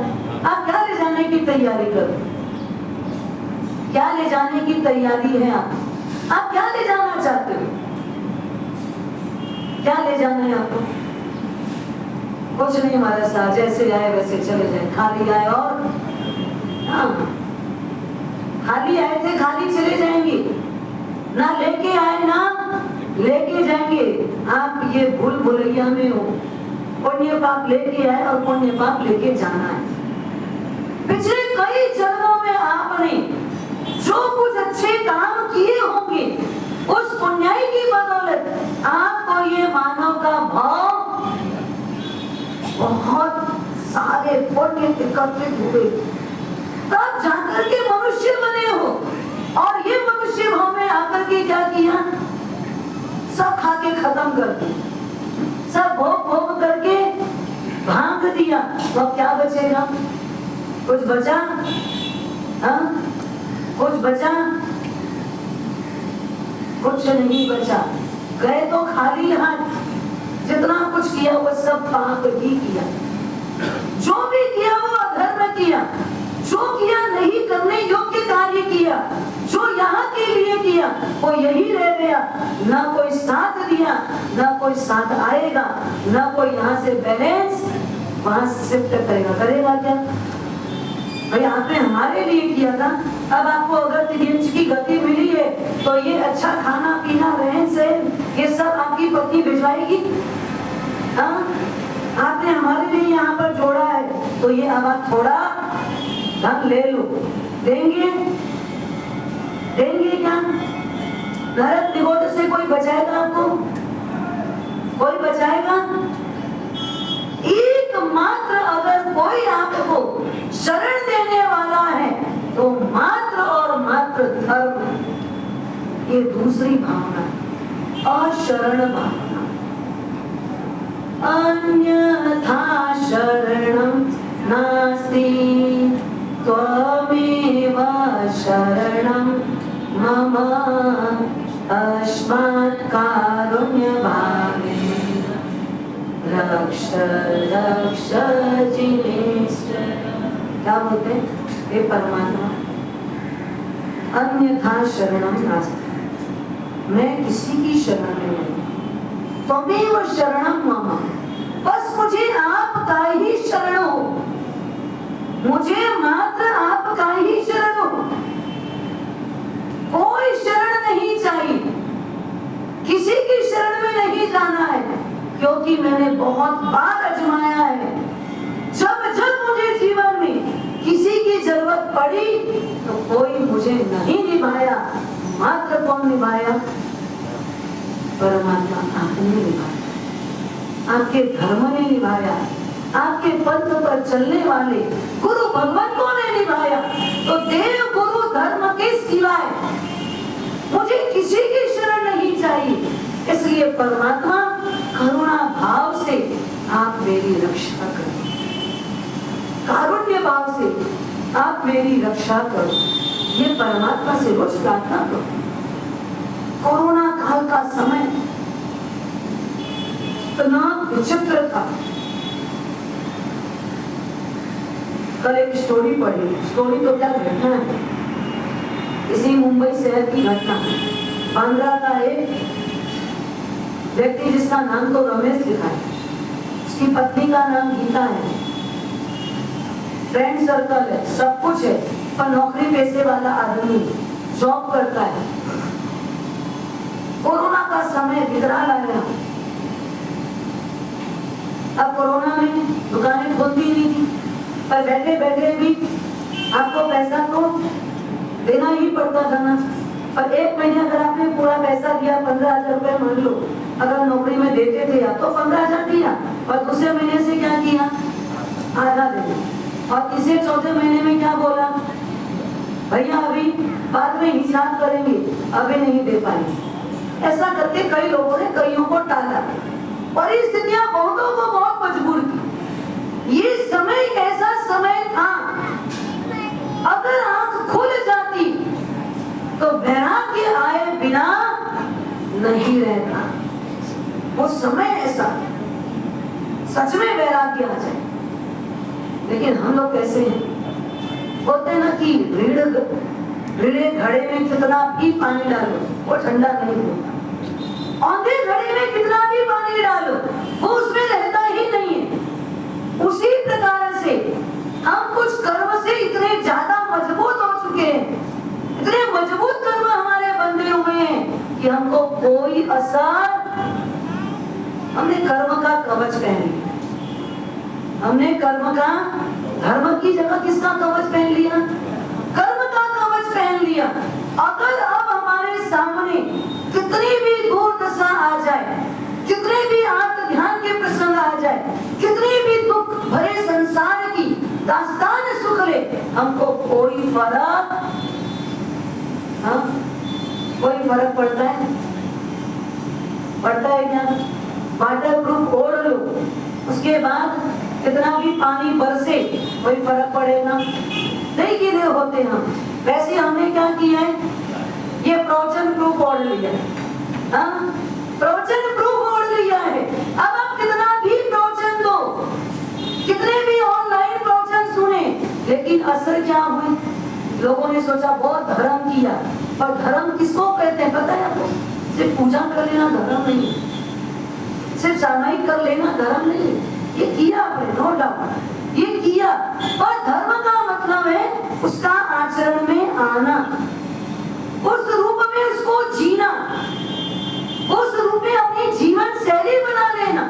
आप क्या ले जाने की तैयारी करो? क्या ले जाने की तैयारी है आप क्या ले जाना चाहते हो? क्या ले जाना है आपको? कुछ नहीं हमारे साथ, जैसे आए वैसे चले जाए, खाली आए और हाँ, खाली आए थे खाली चले जाएंगे, ना लेके आए ना लेके जाएंगे। आप ये भूल भुलैया में हो, पुण्य पाप लेके आए और पुण्य पाप लेके जाना है। पिछले कई जन्मों में आपने जो कुछ अच्छे काम किए होंगे, उस पुण्याई की बदौलत आपको ये मानव का भाव बहुत सारे पुण्य एकत्रित हुए, तब जाकर के मनुष्य बने हो। और ये मनुष्य भाव में आकर के क्या किया? सब खा के खत्म कर दिया, सब भोग भोग करके भांग दिया। तो अब क्या बचेगा? कुछ बचा? हाँ, कुछ बचा? कुछ नहीं बचा। गए तो खाली हाथ, जितना कुछ किया वो सब पाप ही किया। जो भी किया वो अधर्म किया, जो किया नहीं करने योग्य कार्य किया, जो यहाँ के लिए किया वो यही रह गया। ना कोई साथ दिया, ना कोई साथ आएगा, ना कोई यहाँ से बैलेंस वहां शिफ्ट करेगा। करेगा क्या? भाई आपने हमारे लिए किया था, अब आपको अगर 3 इंच की गति मिली है तो ये अच्छा खाना पीना रहन सहन ये सब आपकी पत्नी भिजवाएगी। हाँ, आपने हमारे लिए यहाँ पर जोड़ा है तो ये अब आप थोड़ा धन ले लो। देंगे? देंगे क्या? नरक निगोद से कोई बचाएगा आपको? कोई बचाएगा? एकमात्र अगर कोई आपको शरण देने वाला है तो मात्र और मात्र धर्म। ये दूसरी भावना, अशरण भावना। अन्यथा शरणं नास्ति त्वमेव शरणं मम तस्मात् कारुण्य भावेन रक्ष रक्ष जिनेश्वर। क्या बोलते हैं? हे परमात्मा, अन्यथा शरणं नास्ति, मैं किसी की शरण में नहीं, त्वमेव शरणं मम, बस मुझे आपका ही शरण हो, मुझे मात्र आपका ही शरण हो, कोई शरण नहीं चाहिए, किसी की शरण में नहीं जाना है। क्योंकि मैंने बहुत बार आजमाया है, जब जब मुझे जीवन में किसी की जरूरत पड़ी तो कोई मुझे नहीं निभाया, मात्र कौन निभाया? परमात्मा आपने निभाया, आपके धर्म ने निभाया, आपके पंथ पर चलने वाले गुरु भगवंतों ने निभाया। तो देव गुरु धर्म के सिवाय मुझे किसी की शरण नहीं चाहिए। इसलिए परमात्मा करुणा भाव से आप मेरी रक्षा करो, कारुण्य भाव से आप मेरी रक्षा करो। ये परमात्मा से रोज प्रार्थना करो। कोरोना काल का समय इतना विचित्र था। कल एक स्टोरी पढ़ी, स्टोरी तो क्या घटना है, इसी मुंबई शहर की घटना। बांद्रा का एक व्यक्ति जिसका नाम तो रमेश लिखा है, उसकी पत्नी का नाम गीता है, फ्रेंड सर्कल है, सब कुछ है, पर नौकरी पेशे वाला आदमी जॉब करता है। कोरोना का समय विकराल आया। अब कोरोना में दुकानें खुलती नहीं थी, पर बैठे बैठे भी आपको पैसा तो देना ही पड़ता था ना। पर एक महीने अगर आपने पूरा पैसा दिया, 15,000 रुपए मान लो, अगर नौकरी में देते थे तो 15,000 दिया, और दूसरे महीने से क्या किया? आधा दिया। और तीसरे चौथे महीने में क्या बोला? भैया अभी बाद में हिसाब करेंगे, अभी नहीं दे पाएंगे। ऐसा करके कई लोगों ने कईयों को टाला। परिस्थितियां बहुतों को बहुत मजबूर की। ये समय एक ऐसा समय था, अगर आंख खुल जाती तो वैराग्य आए बिना नहीं रहता। वो समय ऐसा, सच में वैराग्य आ जाए। लेकिन हम लोग कैसे हैं? बोलते हैं ना कि रीढ़े घड़े में कितना भी पानी डालो वो ठंडा नहीं होता, औंधे घड़े में कितना भी पानी डालो वो उसमें रहता ही नहीं है। उसी प्रकार से हम कुछ कर्म से इतने ज्यादा मजबूत हो चुके हैं, इतने मजबूत कर्म हमारे बंधे हुए हैं कि हमको कोई असर, हमने कर्म का कवच पहन लिया। हमने कर्म का, धर्म की जगह किसका कवच पहन लिया? कर्म का कवच पहन लिया। अगर अब हमारे सामने कितनी भी दुर्दशा आ जाए, कितने भी आत्म ध्यान के प्रसंग आ जाए, कितने भी दुख भरे संसार की दास्तान सुख ले, हमको कोई फर्क, हाँ, कोई फर्क पड़ता है? पड़ता है क्या? वाटर प्रूफ ओढ़ लो, उसके बाद कितना भी पानी बरसे कोई फर्क पड़ेगा नहीं? गीले होते हम। वैसे हमने क्या किया है? ये प्रवचन प्रूफ ओढ़ लिया, हाँ, प्रवचन प्रूफ ओढ़ लिया है। अब आप कितना भी प्रवचन दो, कितने भी ऑनलाइन प्रवचन सुने, लेकिन असर क्या हुए? लोगों ने सोचा बहुत धर्म किया, पर धर्म किसको कहते हैं पता है आपको? सिर्फ पूजा कर लेना धर्म नहीं, सिर्फ सामायिक कर लेना धर्म नहीं। ये किया आपने, नो डाउट, ये किया, पर धर्म का मतलब है उसका आचरण में आना, उस रूप में उसको जीना, उस रूप में अपनी जीवन शैली बना लेना।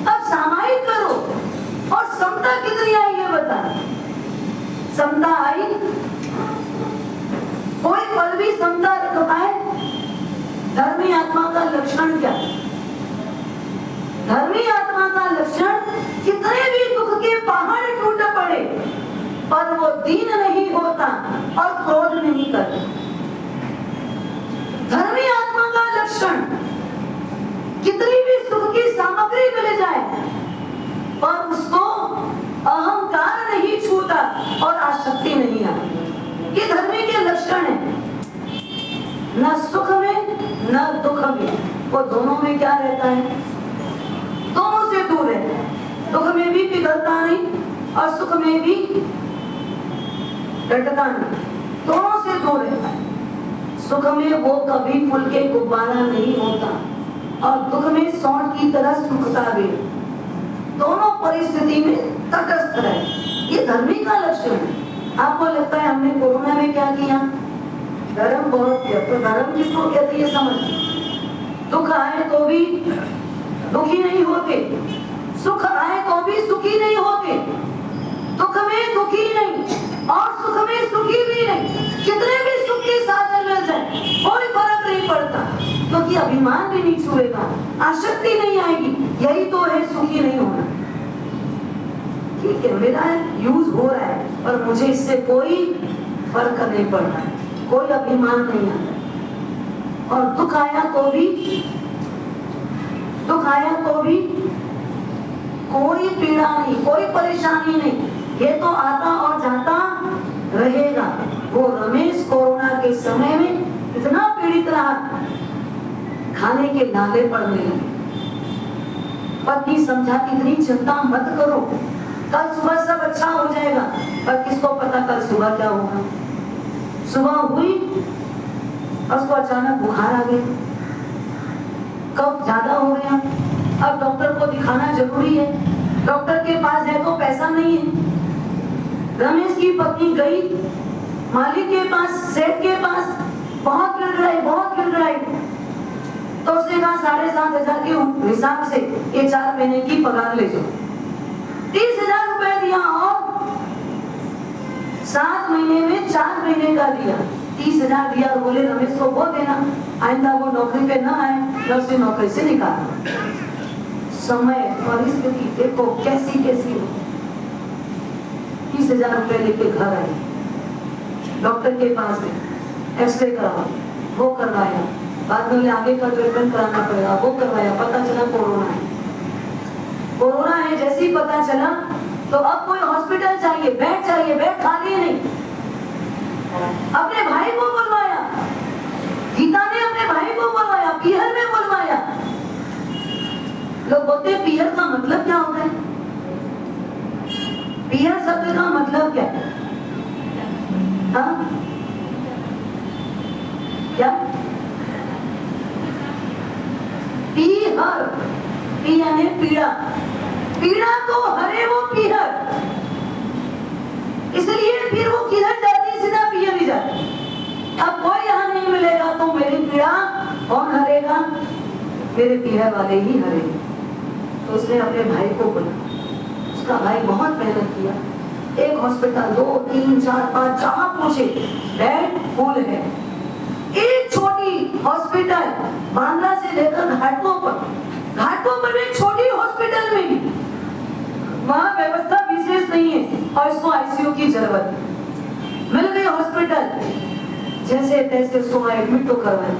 अब सामायिक करो, और समता कितनी आई ये बता? समता आई? कोई पल भी समता रख पाए? धर्मी आत्मा का लक्षण क्या? धर्मी आत्मा का लक्षण, कितने भी दुख के पहाड़ टूट पड़े पर वो दीन नहीं होता और क्रोध नहीं करता। धर्मी आत्मा का लक्षण, कितनी भी सुख की सामग्री मिल जाए पर उसको अहंकार नहीं छूता और आसक्ति नहीं आती। ये धर्मी के लक्षण है। न सुख में न दुख में, वो दोनों में क्या रहता है? दोनों से दूर रहता है। दुख में भी पिघलता नहीं और सुख में भी डटता नहीं, दोनों से दूर रहता है। सुख में वो कभी फूल के गुब्बारा नहीं होता और दुख में सौंठ की तरह सूखता भी। दोनों परिस्थिति में तटस्थ रहे, ये धर्मी का लक्षण है। आपको लगता है हमने कोरोना में क्या किया? धर्म बहुत किया। तो धर्म किसको कहते हैं समझ? दुख आए तो भी दुखी नहीं होते, सुख आए तो भी सुखी नहीं होते। दुख में दुखी नहीं और सुख में सुखी भी नहीं। कितने भी सुख के साधन मिल जाए कोई फर्क नहीं पड़ता, क्योंकि अभिमान भी नहीं छुएगा, आसक्ति नहीं आएगी। यही तो है सुखी नहीं होना। ठीक है, मेरा यूज हो रहा है पर मुझे इससे कोई फर्क नहीं पड़ता, कोई अभिमान नहीं आता। और दुख आया तो भी कोई पीड़ा नहीं, कोई परेशानी नहीं, ये तो आता और जाता रहेगा। वो रमेश कोरोना के समय में इतना पीड़ित रहा, खाने के नाले पड़ने लगे। पत्नी समझाती इतनी चिंता मत करो, कल सुबह सब अच्छा हो जाएगा। पर किसको पता कल सुबह क्या होगा? सुबह हुई उसको अचानक बुखार आ गया, कफ ज्यादा हो गया। अब डॉक्टर को दिखाना जरूरी है, डॉक्टर के पास है तो पैसा नहीं है। रमेश की पत्नी गई मालिक के पास, सेठ के पास, बहुत गिड़गिड़ाई। तो उसने कहा 7,500 के हिसाब से ये 4 महीने की पगार ले जाओ। 30,000 रुपए दिया और 7 महीने में 4 महीने का दिया। 30,000 दिया और बोले रमेश को वो देना, आइंदा वो नौकरी पे ना आए, न उसे नौकरी से निकालना। समय परिस्थिति देखो कैसी हो। 30,000 रुपए लेके घर आए, डॉक्टर के पास गए, एक्सरे करवा, वो करवाया, बाद में आगे का ट्रीटमेंट कराना पड़ेगा, वो करवाया, पता चला कोरोना है। जैसे ही पता चला तो अब कोई हॉस्पिटल चाहिए, बेड खाली नहीं। अपने भाई को बुलवाया, गीता ने अपने भाई को बुलवाया, पीहर में बुलवाया। लोग बोलते हैं पीहर का मतलब क्या होता है? पीहर शब्द का मतलब क्या है? हाँ? क्या? पीहर, पी यानी पीड़ा, पीड़ा तो हरे वो पीहर, इसलिए फिर वो किधर जाती? सीधा पीहर ही जाती। अब कोई यहाँ नहीं मिलेगा तो मेरी पीड़ा कौन हरेगा? मेरे पीहर वाले ही हरेंगे। तो उसने अपने भाई को बोला, उसका भाई बहुत मेहनत किया, एक हॉस्पिटल, 2, 3, 4, 5 जहां पूछे बेड फुल है। एक छोटी हॉस्पिटल बांद्रा से लेकर घाटों पर एक छोटी हॉस्पिटल में वहां व्यवस्था विशेष नहीं है और इसको आईसीयू की जरूरत मिल गई हॉस्पिटल। जैसे तैसे उसको एडमिट तो करवाए।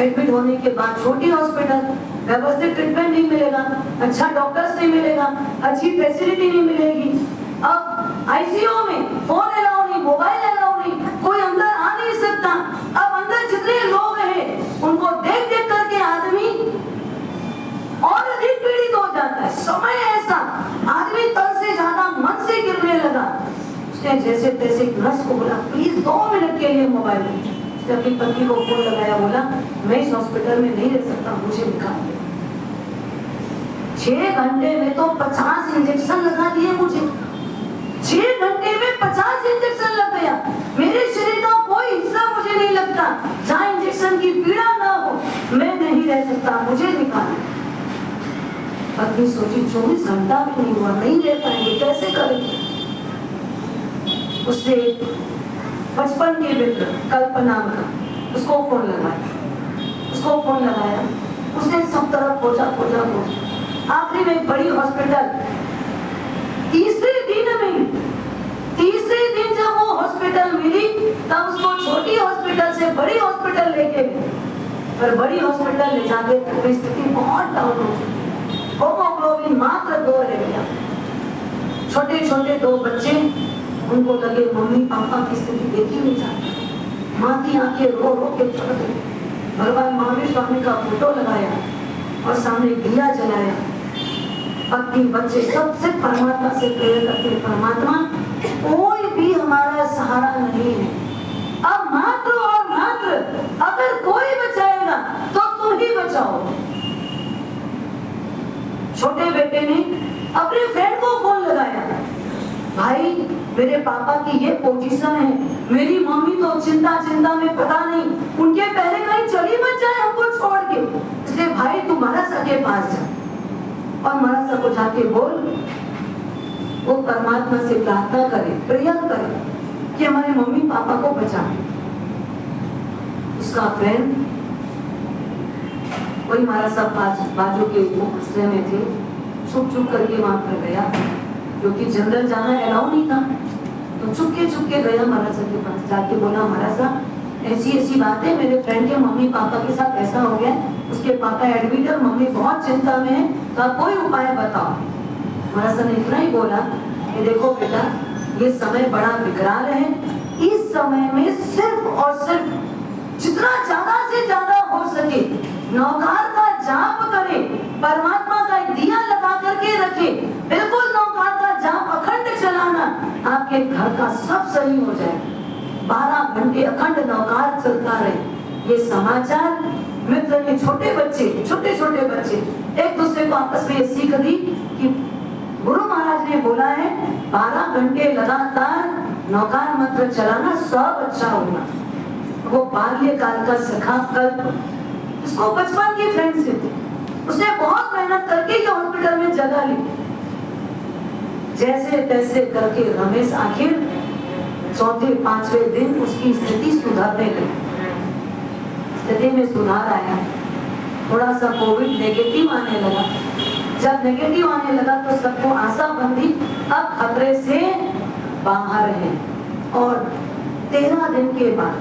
एडमिट होने के बाद छोटी हॉस्पिटल, व्यवस्थित ट्रीटमेंट नहीं मिलेगा, अच्छा डॉक्टर्स नहीं मिलेगा, अच्छी फैसिलिटी नहीं मिलेगी। अब आईसीयू में फोन अलाउ नहीं, मोबाइल अलाउ नहीं, कोई अंदर आ नहीं सकता। अब अंदर जितने लोग हैं उनको देख देख करके आदमी और अधिक पीड़ित हो जाता है। समय ऐसा, आदमी तन से ज्यादा मन से गिरने लगा। उसने जैसे तैसे नर्स को बोला, प्लीज 2 मिनट के लिए मोबाइल दे। उसने अपनी पत्नी को फोन लगाया, बोला मैं इस हॉस्पिटल में नहीं रह सकता, मुझे निकाल दे। 6 घंटे में तो 50 इंजेक्शन लगा दिए मुझे। 6 घंटे में 50 इंजेक्शन लग गया। मेरे शरीर का कोई हिस्सा मुझे नहीं लगता जहाँ इंजेक्शन की पीड़ा ना हो। मैं नहीं रह सकता, मुझे निकाल। पत्नी सोची 24 घंटा भी नहीं हुआ, नहीं रह पाएंगे, कैसे करेंगे? उसने बचपन के मित्र कल्पना का उसको फोन लगाया। उसने सब तरफ खोजा। आखिरी में बड़ी हॉस्पिटल, तीसरे दिन जब वो हॉस्पिटल मिली तब उसको छोटी हॉस्पिटल से बड़ी हॉस्पिटल लेके गए। पर बड़ी हॉस्पिटल ले जाके स्थिति बहुत डाउन हो चुकी। होमोग्लोबिन मात्र 2 रह गया। छोटे 2 बच्चे, उनको लगे मम्मी पापा की स्थिति देखी नहीं जाती। माँ की आंखें रो के चढ़ गई। भगवान महावीर स्वामी का फोटो लगाया और सामने दिया जलाया। पत्नी बच्चे सबसे परमात्मा से प्रेयर करते, परमात्मा कोई भी हमारा सहारा नहीं है, अब मात्र और मात्र अगर कोई बचाएगा तो तुम ही बचाओ। छोटे बेटे ने अपने फ्रेंड को फोन लगाया, भाई मेरे पापा की ये पोजीशन है, मेरी मम्मी तो चिंता में पता नहीं उनके पहले कहीं चली मत जाए हमको छोड़ के, इसलिए भाई तू महाराज के पास जा और महाराज को जाके बोल वो परमात्मा से प्रार्थना करे, प्रेयर करे कि हमारे मम्मी पापा को बचा। उसका फ्रेंड वही महाराज साहब बाजू के आश्रय में थे, छुप करके वहां पर गया क्योंकि जनरल जाना अलाउ नहीं था। तो चुपके गया महाराज के पास, जाके बोला महाराज साहब ऐसी बात है, मेरे फ्रेंड के मम्मी पापा के साथ ऐसा हो गया, उसके पापा एडमिट है, मम्मी बहुत चिंता में है, तो आप कोई उपाय बताओ। महाराज ने इतना ही बोला कि देखो बेटा ये समय बड़ा विकराल है, इस समय में सिर्फ और सिर्फ जितना ज्यादा से ज्यादा हो सके नौकार का जाप करे, परमात्मा का दिया लगा करके रखे, बिल्कुल नौकार का जाप अखंड चलाना, आपके घर का सब सही हो जाए। 12 घंटे अखंड नौकार चलता रहे। ये समाचार मित्र ने छोटे बच्चे एक दूसरे को आपस में सीख दी कि गुरु महाराज ने बोला है 12 घंटे लगातार नौकार मंत्र चलाना, सब अच्छा होगा। वो बाल्यकाल का सखा कल्प, उसको बचपन की फ्रेंड से थी, उसने बहुत मेहनत करके ये हॉस्पिटल में जगह ली। जैसे तैसे करके रमेश आखिर 4-5वें दिन उसकी स्थिति सुधरने लगी। स्थिति में सुधार आया, थोड़ा सा कोविड नेगेटिव आने लगा। जब नेगेटिव आने लगा तो सबको आशा बंधी अब खतरे से बाहर है। और 13 दिन के बाद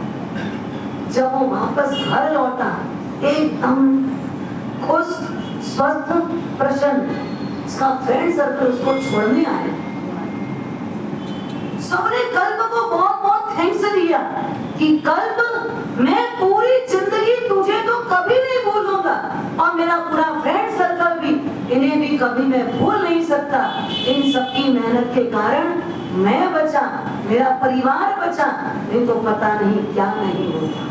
जब वो वापस घर लौटा, एकदम खुश, स्वस्थ, प्रसन्न, उसका फ्रेंड सर्कल उसको छोड़ने आया। सबने कल्प को बहुत बहुत थैंक्स दिया कि कल्प मैं पूरी जिंदगी तुझे तो कभी नहीं भूलूंगा, और मेरा पूरा फ्रेंड सर्कल भी, इन्हें भी कभी मैं भूल नहीं सकता। इन सबकी मेहनत के कारण मैं बचा, मेरा परिवार बचा, नहीं तो पता नहीं क्या नहीं होता।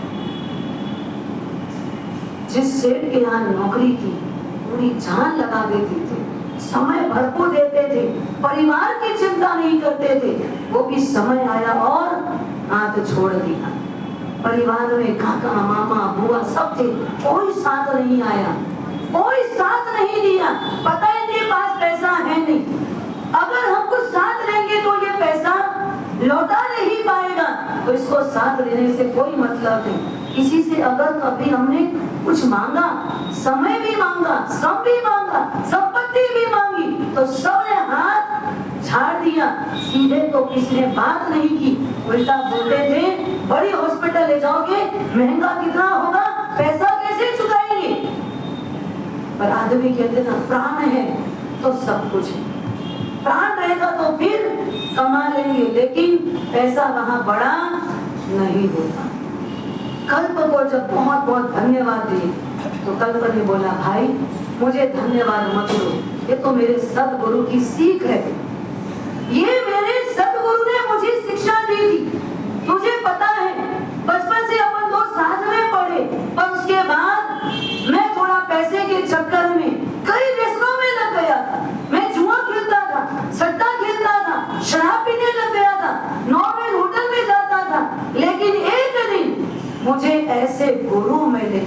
जिस सेठ के यहाँ नौकरी की पूरी जान लगा देते थे, समय भरपूर देते थे, परिवार की चिंता नहीं करते थे, वो भी समय आया और हाथ छोड़ दिया। परिवार में काका मामा बुआ सब थे, कोई साथ नहीं आया, कोई साथ नहीं दिया। पता है इनके पास पैसा है नहीं, अगर हम कुछ साथ लेंगे तो ये पैसा लौटा नहीं पाएगा, तो इसको साथ लेने से कोई मतलब नहीं। किसी से अगर कभी हमने कुछ मांगा, समय भी मांगा, श्रम भी मांगा, संपत्ति भी मांगी, तो सबने हाथ झाड़ दिया, सीधे तो किसी ने बात नहीं की, उल्टा बोलते थे बड़ी हॉस्पिटल ले जाओगे, महंगा कितना होगा, पैसा कैसे चुकाएंगे। पर आदमी कहते ना प्राण है तो सब कुछ है, प्राण रहेगा तो फिर कमा लेंगे, लेकिन पैसा वहां बड़ा नहीं होता। कल्प को जब बहुत बहुत धन्यवाद दिए तो कल्प ने बोला भाई मुझे धन्यवाद मत दो, ये तो मेरे सदगुरु की सीख है, ये मेरे सदगुरु ने मुझे शिक्षा दी थी। तुझे पता है बचपन से अपन दो साथ में पढ़े, पर उसके बाद मैं थोड़ा पैसे के चक्कर में कई व्यसनों में लग गया था। मैं जुआ खेलता था, सट्टा खेलता था, शराब पीने लग गया था, नॉर्मल होटल में जाता था, लेकिन एक दिन मुझे ऐसे गुरु मिले,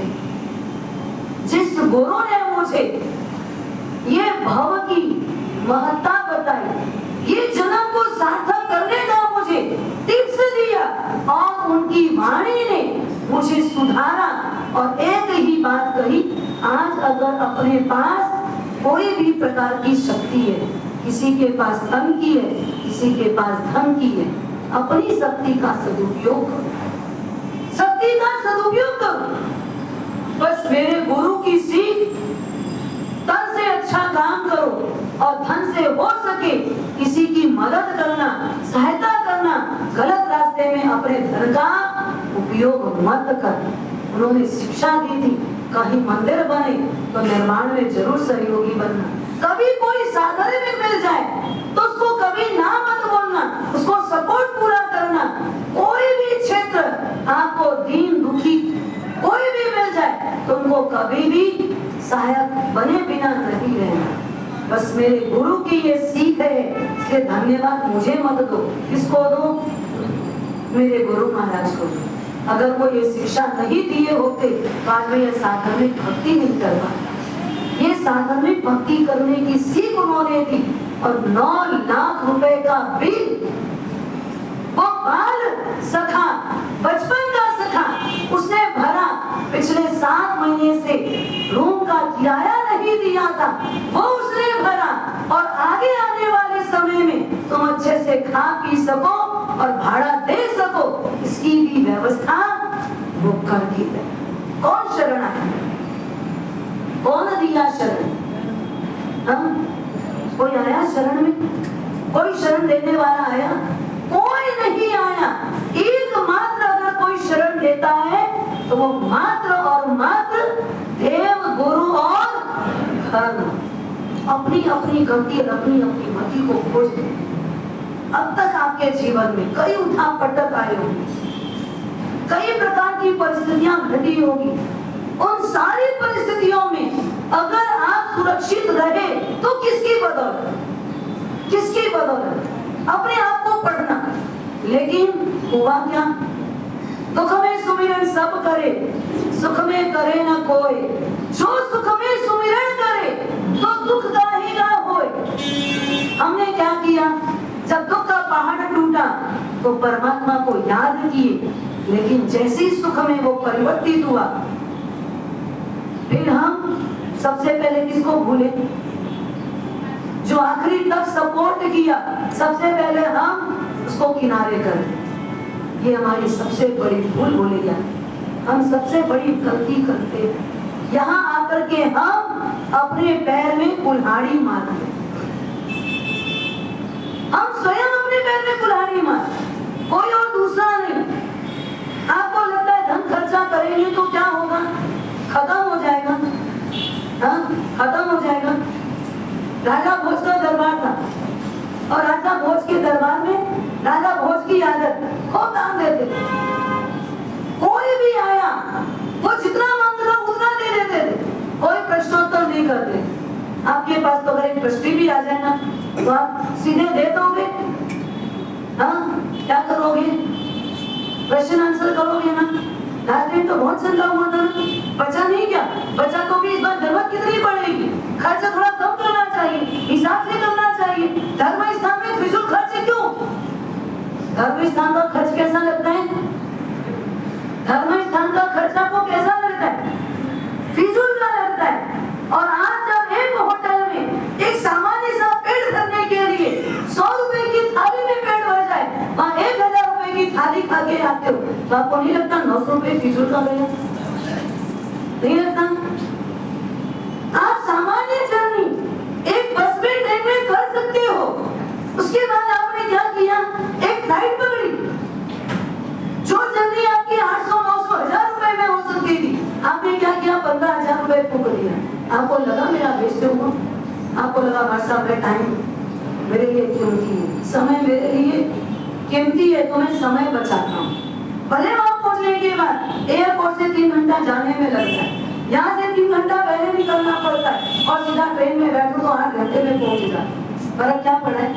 जिस गुरु ने मुझे ये भव की महत्ता बताई, ये जन्म को सार्थक करने का मुझे टिप्स दिया, और उनकी वाणी ने मुझे सुधारा। और एक ही बात कही, आज अगर अपने पास कोई भी प्रकार की शक्ति है, किसी के पास तन की है, किसी के पास धन की है, अपनी शक्ति का सदुपयोग करो, शक्ति का सदुपयोग करो। बस मेरे गुरु की सीख, तन से अच्छा काम करो और धन से हो सके किसी की मदद करना, सहायता करना, गलत रास्ते में अपने धन का उपयोग मत कर। उन्होंने शिक्षा दी थी, कहीं मंदिर बने तो निर्माण में जरूर सहयोगी बनना, कभी कोई साधन में मिल जाए तो उसको कभी ना मत बोलना, उसको सपोर्ट पूरा करना। कोई भी क्षेत्र आपको दीन दुखी कोई भी मिल जाए तो उनको कभी भी सहायक बने बिना नहीं रहना। बस मेरे गुरु की ये सीख है, इसलिए धन्यवाद मुझे मत दो, किसको दो, मेरे गुरु महाराज को। अगर वो ये शिक्षा नहीं दिए होते तो आज मैं ये साधर्मिक भक्ति नहीं कर पाता। ये साधर्मिक भक्ति करने की सीख उन्होंने दी, और 9 लाख रुपए का बिल वो बाल सखा, बचपन का सखा, उसने भरा। पिछले 7 महीने से रूम का किराया नहीं दिया था, वो उसने भरा, और आगे आने वाले समय में तुम अच्छे से खा पी सको और भाड़ा दे सको, इसकी भी व्यवस्था वो कर दी है। कौन शरण है, कौन दिया शरण? कोई आया शरण में? कोई शरण देने वाला आया? कोई नहीं आया। एकमात्र अगर कोई शरण देता है तो वो मात्र और मात्र देव, गुरु और धर्म। अपनी अपनी गति, अपनी अपनी मति को खोज। अब तक आपके जीवन में कई उठा पटक आए होंगे, कई प्रकार की परिस्थितियां घटी होगी। उन सारी परिस्थितियों में अगर आप सुरक्षित रहे तो किसकी बदौलत? किसकी बदौलत? अपने आप को पढ़ना। लेकिन हुआ क्या? दुख में सुमिरन सब करे, सुख में करे न कोई। जो सुख में सुमिरन करे तो दुख का ही ना होए। हमने क्या किया? जब दुख का पहाड़ टूटा तो परमात्मा को याद किए, लेकिन जैसे ही सुख में वो परिवर्तित हुआ, फिर हम सबसे पहले किसको भूले? जो आखिरी तक सपोर्ट किया, सबसे पहले हम उसको किनारे कर। ये हमारी सबसे बड़ी भूल बोली जाए। हम सबसे बड़ी गलती करते हैं। यहाँ आकर के हम अपने पैर में कुल्हाड़ी मारते, हम स्वयं अपने पैर में कुल्हाड़ी मारते। तो आप सीधे दे दोगे? हाँ, क्या करोगे? क्वेश्चन आंसर करोगे ना? लास्ट टाइम तो बहुत चल रहा हुआ था, बचा नहीं क्या? बचा तो भी इस बार जरूरत कितनी पड़ेगी? खर्च थोड़ा कम करना चाहिए, हिसाब से करना चाहिए। धर्म स्थान में फिजूल खर्च क्यों? धर्म स्थान का खर्च कैसा लगता है? धर्म स्थान का खर्च आपको कैसा लगता है? फिजूल का लगता है। और आज जब एक होटल में एक सामान्य सा पेट भरने के लिए 100 रुपए की थाली में पेट भर जाए, वहाँ 1000 रुपए की थाली खा के आते हो, तो आपको नहीं लगता 900 रुपए फिजूल का गया? नहीं लगता? आप सामान्य जर्नी एक बस में, ट्रेन में कर सकते हो। उसके बाद आपने क्या किया? एक फ्लाइट पकड़ी, जो जर्नी आपकी 800, 900, 1000 रुपए में हो सकती थी, आपने क्या किया? 15,000 रुपए फूक दिया। आपको लगा मेरा वेस्ट हुआ? आपको लगा वर्षा में टाइम मेरे लिए कीमती है, समय मेरे लिए कीमती है, तो मैं समय बचाता हूँ। भले वहां पहुंचने के बाद एयरपोर्ट से 3 घंटा जाने में लगता है, यहाँ से 3 घंटा पहले निकलना पड़ता है, और सीधा ट्रेन में बैठो तो 8 घंटे में पहुंच जाता। फर्क क्या पड़ा है?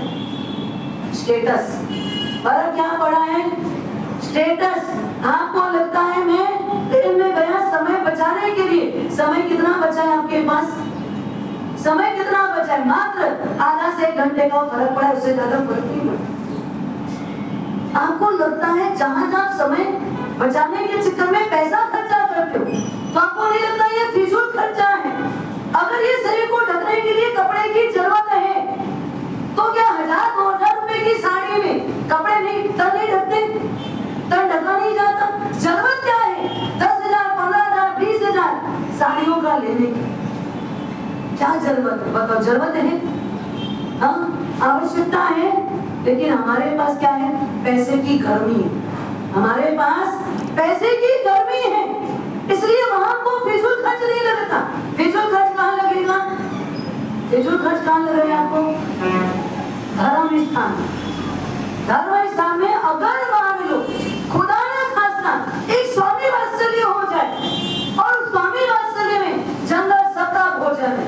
स्टेटस। फर्क क्या पड़ा है? स्टेटस। आपको लगता है मैं ट्रेन में गया समय बचाने के लिए, समय कितना बचा है आपके पास? समय कितना बचा है? मात्र आधा से 1 घंटे का फर्क पड़ा है, उससे ज्यादा फर्क नहीं पड़ा। आपको लगता है जहां जहां समय बचाने के चक्कर में पैसा खर्चा करते हो, तो आपको नहीं लगता ये फिजूल खर्चा है? अगर ये शरीर को ढकने के लिए कपड़े की जरूरत है, तो क्या 1000-2000 रुपए की साड़ी में कपड़े नहीं, तन नहीं ढकते? तन ढका नहीं जाता? जरूरत क्या है 10,000, 15,000, 20,000 साड़ियों का लेने की? क्या जरूरत है? बताओ, जरूरत है? हाँ, आवश्यकता है, लेकिन हमारे पास क्या है? पैसे की गर्मी है। हमारे पास पैसे की गर्मी है, इसलिए वहां को फिजूल खर्च नहीं लगता। फिजूल खर्च कहाँ लगेगा? फिजूल खर्च कहाँ लगेगा आपको? धर्म स्थान। धर्म स्थान में अगर मान लो खुदा न खास्ता एक स्वामी वात्सल्य हो जाए, और स्वामी वात्सल्य में जंगल सबका भोजन है,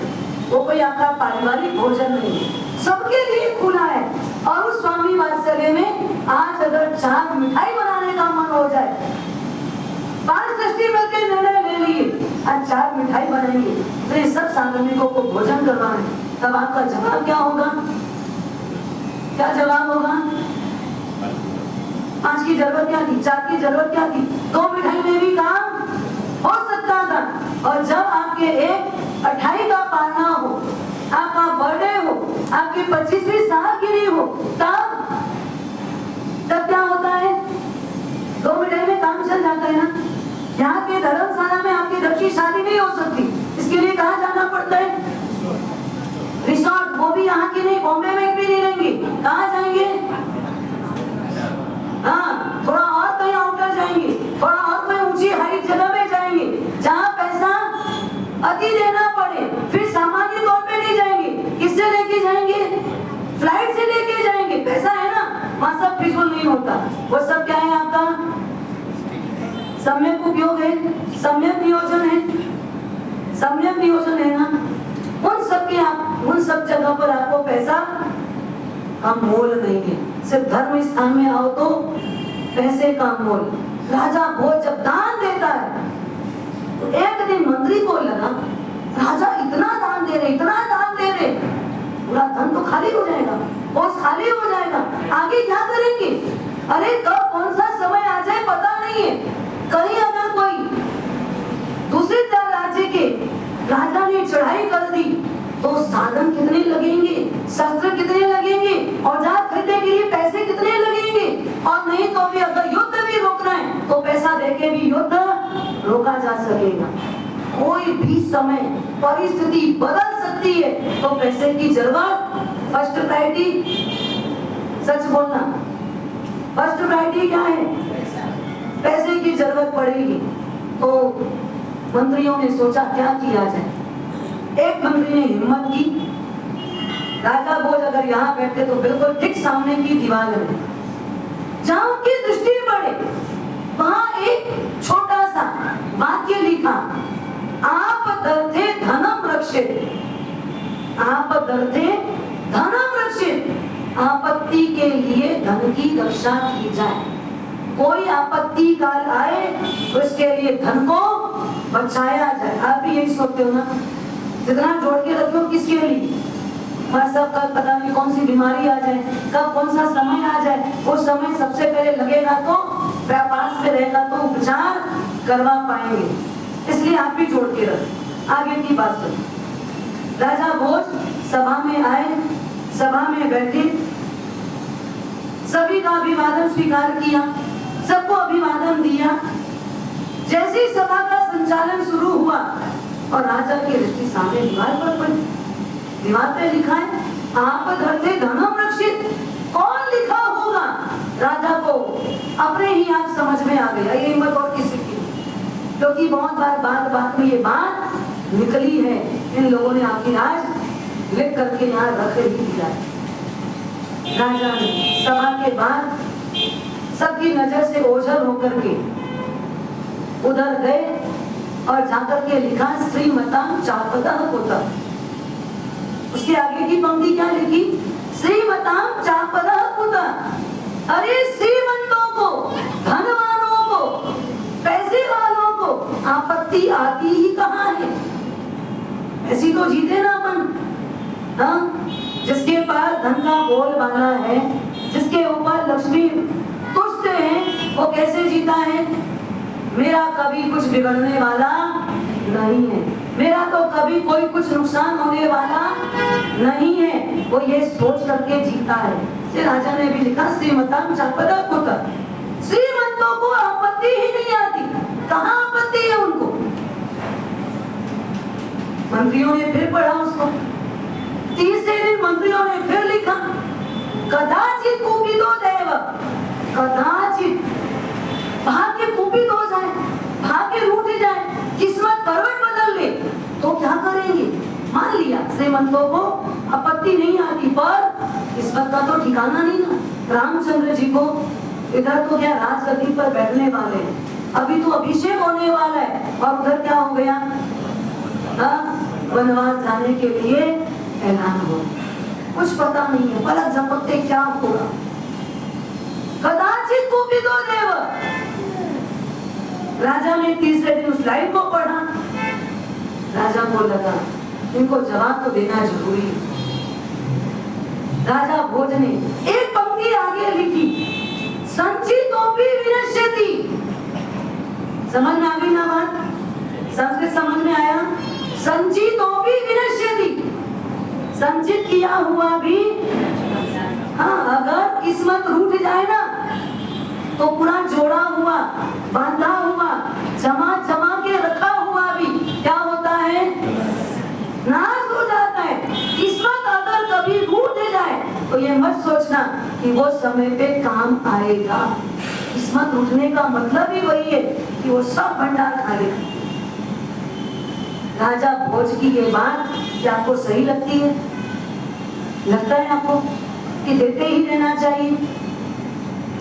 वो कोई आपका पारिवारिक भोजन नहीं है, सबके लिए खुला है, और उस स्वामी वात्सल्य में आज अगर 4 मिठाई बनाने का मन हो जाए, 5 दृष्टि मिलकर निर्णय ले लिए आज 4 मिठाई बनेंगे, तो ये सब साधनिकों को भोजन करवाएं, तब आपका जवाब क्या होगा? क्या जवाब होगा? 5 की जरूरत क्या थी? 4 की जरूरत क्या थी? 2 मिठाई में भी काम हो सकता था। और जब आपके एक 28 का पाना हो, आपका बर्थडे हो, आपकी 25वीं सालगिरह हो, तब क्या होता है? 2 मिठाई में काम चल जाता है ना। यहाँ के धर्मशाला में आपके घर की शादी नहीं हो सकती, इसके लिए कहाँ जाना पड़ता है? रिसोर्ट। वो भी यहाँ की नहीं, बॉम्बे में भी नहीं रहेंगे, कहाँ जाएंगे? हाँ, थोड़ा और कहीं आउटर जाएंगे, थोड़ा और कोई ऊंची हाइट जगह में जाएंगे, जहाँ पैसा अति देना पड़े। फिर सामान्य तौर पे नहीं जाएंगे, किससे लेके जाएंगे? फ्लाइट से लेके जाएंगे। पैसा है ना, वहाँ सब फिजूल नहीं होता। वो सब क्या है? आपका सम्यक उपयोग है, सम्यक नियोजन है, सम्यक नियोजन है ना। उन सब जगह पर आपको पैसा का मोल नहीं है। सिर्फ धर्म स्थान में आओ तो पैसे का मोल। राजा भोज जब दान देता है, तो एक दिन मंत्री को लगा राजा इतना दान दे रहे, इतना दान दे रहे, पूरा धन तो खाली हो जाएगा, पोस्ट खाली हो जाएगा, आगे क्या करेंगे? अरे कब कौन सा समय आ जाए पता नहीं है। कहीं अगर कोई दूसरे राज्य के राजा ने चढ़ाई कर दी, तो साधन कितने लगेंगे, शस्त्र कितने लगेंगे, औजार खरीदने के लिए पैसे कितने लगेंगे। और नहीं तो भी अगर युद्ध भी रोकना है, तो पैसा देके भी युद्ध रोका जा सकेगा। कोई भी समय परिस्थिति बदल सकती है, तो पैसे की जरूरत फर्स्ट प्रायोरिटी। सच बोलना, फर्स्ट प्रायोरिटी क्या है? पैसे की जरूरत पड़ेगी। तो मंत्रियों ने सोचा क्या किया जाए। एक मंत्री ने हिम्मत की, राजा भोज अगर यहाँ बैठे तो बिल्कुल ठीक सामने की दीवार में, जहां उनकी दृष्टि पड़े, वहां एक छोटा सा वाक्य लिखा, आपदर्थे धनम रक्षेत, आपदर्थे धनम रक्षेत। आपत्ति के लिए धन की रक्षा की जाए। कोई आपत्ति काल आए तो इसके लिए धन को बचाया जाए। आप भी यही सोचते हो ना, जितना जोड़ के रखो किसके लिए, बस सब कब पता नहीं कौन सी बीमारी आ जाए, कब कौन सा समय आ जाए, वो समय सबसे पहले लगेगा तो पास में रहेगा तो उपचार करवा पाएंगे। इसलिए आप भी जोड़ के रखें। आगे की बात सुनो। राजा भोज सभा में आए, सभा में बैठे, सभी का अभिवादन स्वीकार किया, सबको अभिवादन दिया। जैसे ही सभा का संचालन शुरू हुआ और राजा की दृष्टि सामने दीवार पर पड़ी, दीवार पे लिखा है आप धरते धनम रक्षित। कौन लिखा होगा? राजा को अपने ही आप समझ में आ गया, ये हिम्मत और किसी की, क्योंकि बहुत बार बात में ये बात निकली है। इन लोगों ने आखिर आज लिख करके यहाँ रख ही दिया। राजा ने सभा के बाद सबकी नजर से ओझल होकर के उधर गए और जाकर के लिखा श्रीमतां चापदः कुतः। उसके आगे की पंक्ति क्या लिखी? श्रीमतां चापदः कुतः। अरे श्रीमंतों को, धनवानों को, पैसे वालों को आपत्ति आती ही कहाँ है? ऐसी तो जीते ना अपन। हाँ, जिसके पास धन का बोलबाला है, जिसके ऊपर लक्ष्मी तुष्ट है, वो कैसे जीता है? मेरा कभी कुछ बिगड़ने वाला नहीं है, मेरा तो कभी कोई कुछ नुकसान होने वाला नहीं है, वो ये सोच करके जीता है। से राजा ने भी लिखा श्रीमतां चापदः कुतः। श्रीमंतों को आपत्ति ही नहीं आती। कहाँ आपत्ति है उनको? मंत्रियों ने फिर पढ़ा उसको। तीसरे दिन मंत्रियों ने फिर लिखा कदाचित कुपितो देव। कदाचित भाग्य कुपित हो जाए, भाग्य रूठ जाए, किस्मत करवट बदल ले तो क्या करेंगे? मान लिया श्रीमंतों को आपत्ति नहीं आती, पर किस्मत का तो ठिकाना नहीं ना। रामचंद्र जी को इधर तो क्या राजगद्दी पर बैठने वाले हैं, अभी तो अभिषेक होने वाला है, और उधर क्या हो गया? वनवास जाने के लिए ऐलान हो। कुछ पता नहीं है, पलक झपकते क्या होगा। कदाचित कुपितो देव। राजा ने तीसरे दिन उस लाइन को पढ़ा। राजा को लगा इनको जवाब तो देना जरूरी है। राजा भोज ने एक पंक्ति आगे लिखी संचितोपि विनश्यति। समझ में आ गई ना बात? संस्कृत समझ में आया? संचितोपि विनश्यति। संचित किया हुआ भी, हाँ, अगर किस्मत रूठ जाए ना तो पूरा जोड़ा हुआ, बांधा हुआ, जमा के रखा हुआ भी क्या होता है? नाश हो जाता है। किस्मत अगर कभी रूठ जाए तो ये मत सोचना कि वो समय पे काम आएगा। किस्मत रूठने का मतलब ही वही है कि वो सब भंडार खा लेगा। राजा भोज की ये बात क्या आपको सही लगती है? लगता है आपको कि देते ही रहना चाहिए,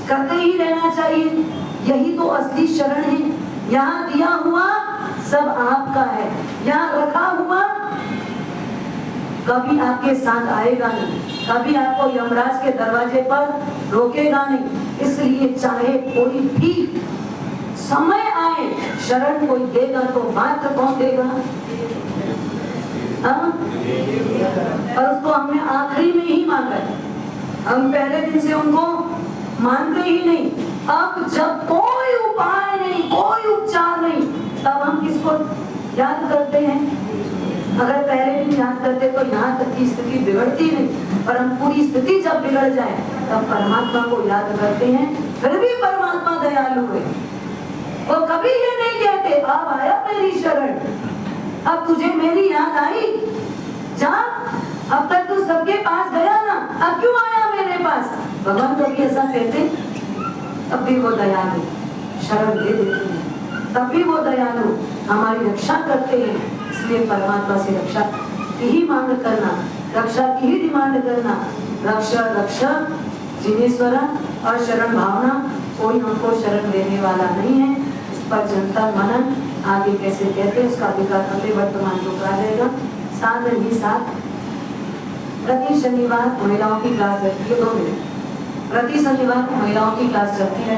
करते ही रहना चाहिए? यही तो असली शरण है। यहाँ दिया हुआ सब आपका है, यहाँ रखा हुआ कभी आपके साथ आएगा नहीं, कभी आपको यमराज के दरवाजे पर रोकेगा नहीं। इसलिए चाहे कोई भी समय आए, शरण कोई देगा तो मात्र कौन देगा? और उसको हमने आखिरी में ही मांगा है, हम पहले दिन से उनको मानते ही नहीं। अब जब कोई उपाय नहीं, कोई उपचार नहीं, तब हम किसको याद करते हैं? अगर पहले दिन याद करते तो यहाँ तक की स्थिति बिगड़ती नहीं, पर हम पूरी स्थिति जब बिगड़ जाए तब परमात्मा को याद करते हैं। फिर भी परमात्मा दयालु है, वो कभी ये नहीं कहते अब आया मेरी शरण, अब तुझे मेरी याद आई, जा, अब तक तू सबके पास गया ना, अब क्यों आया मेरे पास? भगवान कभी ऐसा कहते? तब भी वो दयालु शरण दे देते हैं, तब भी वो दयालु हमारी रक्षा करते हैं। इसलिए परमात्मा से रक्षा की ही मांग करना, रक्षा की ही डिमांड करना। रक्षा रक्षा जिनेश्वरा और शरण भावना, कोई हमको शरण देने वाला नहीं है। इस पर चिंतन मनन आगे कैसे कहते हैं उसका अधिकार अगले वर्तमान को कहा जाएगा। साथ ही साथ प्रति शनिवार महिलाओं की क्लास रहती है 2 मिनट। प्रति शनिवार को महिलाओं की क्लास चलती है।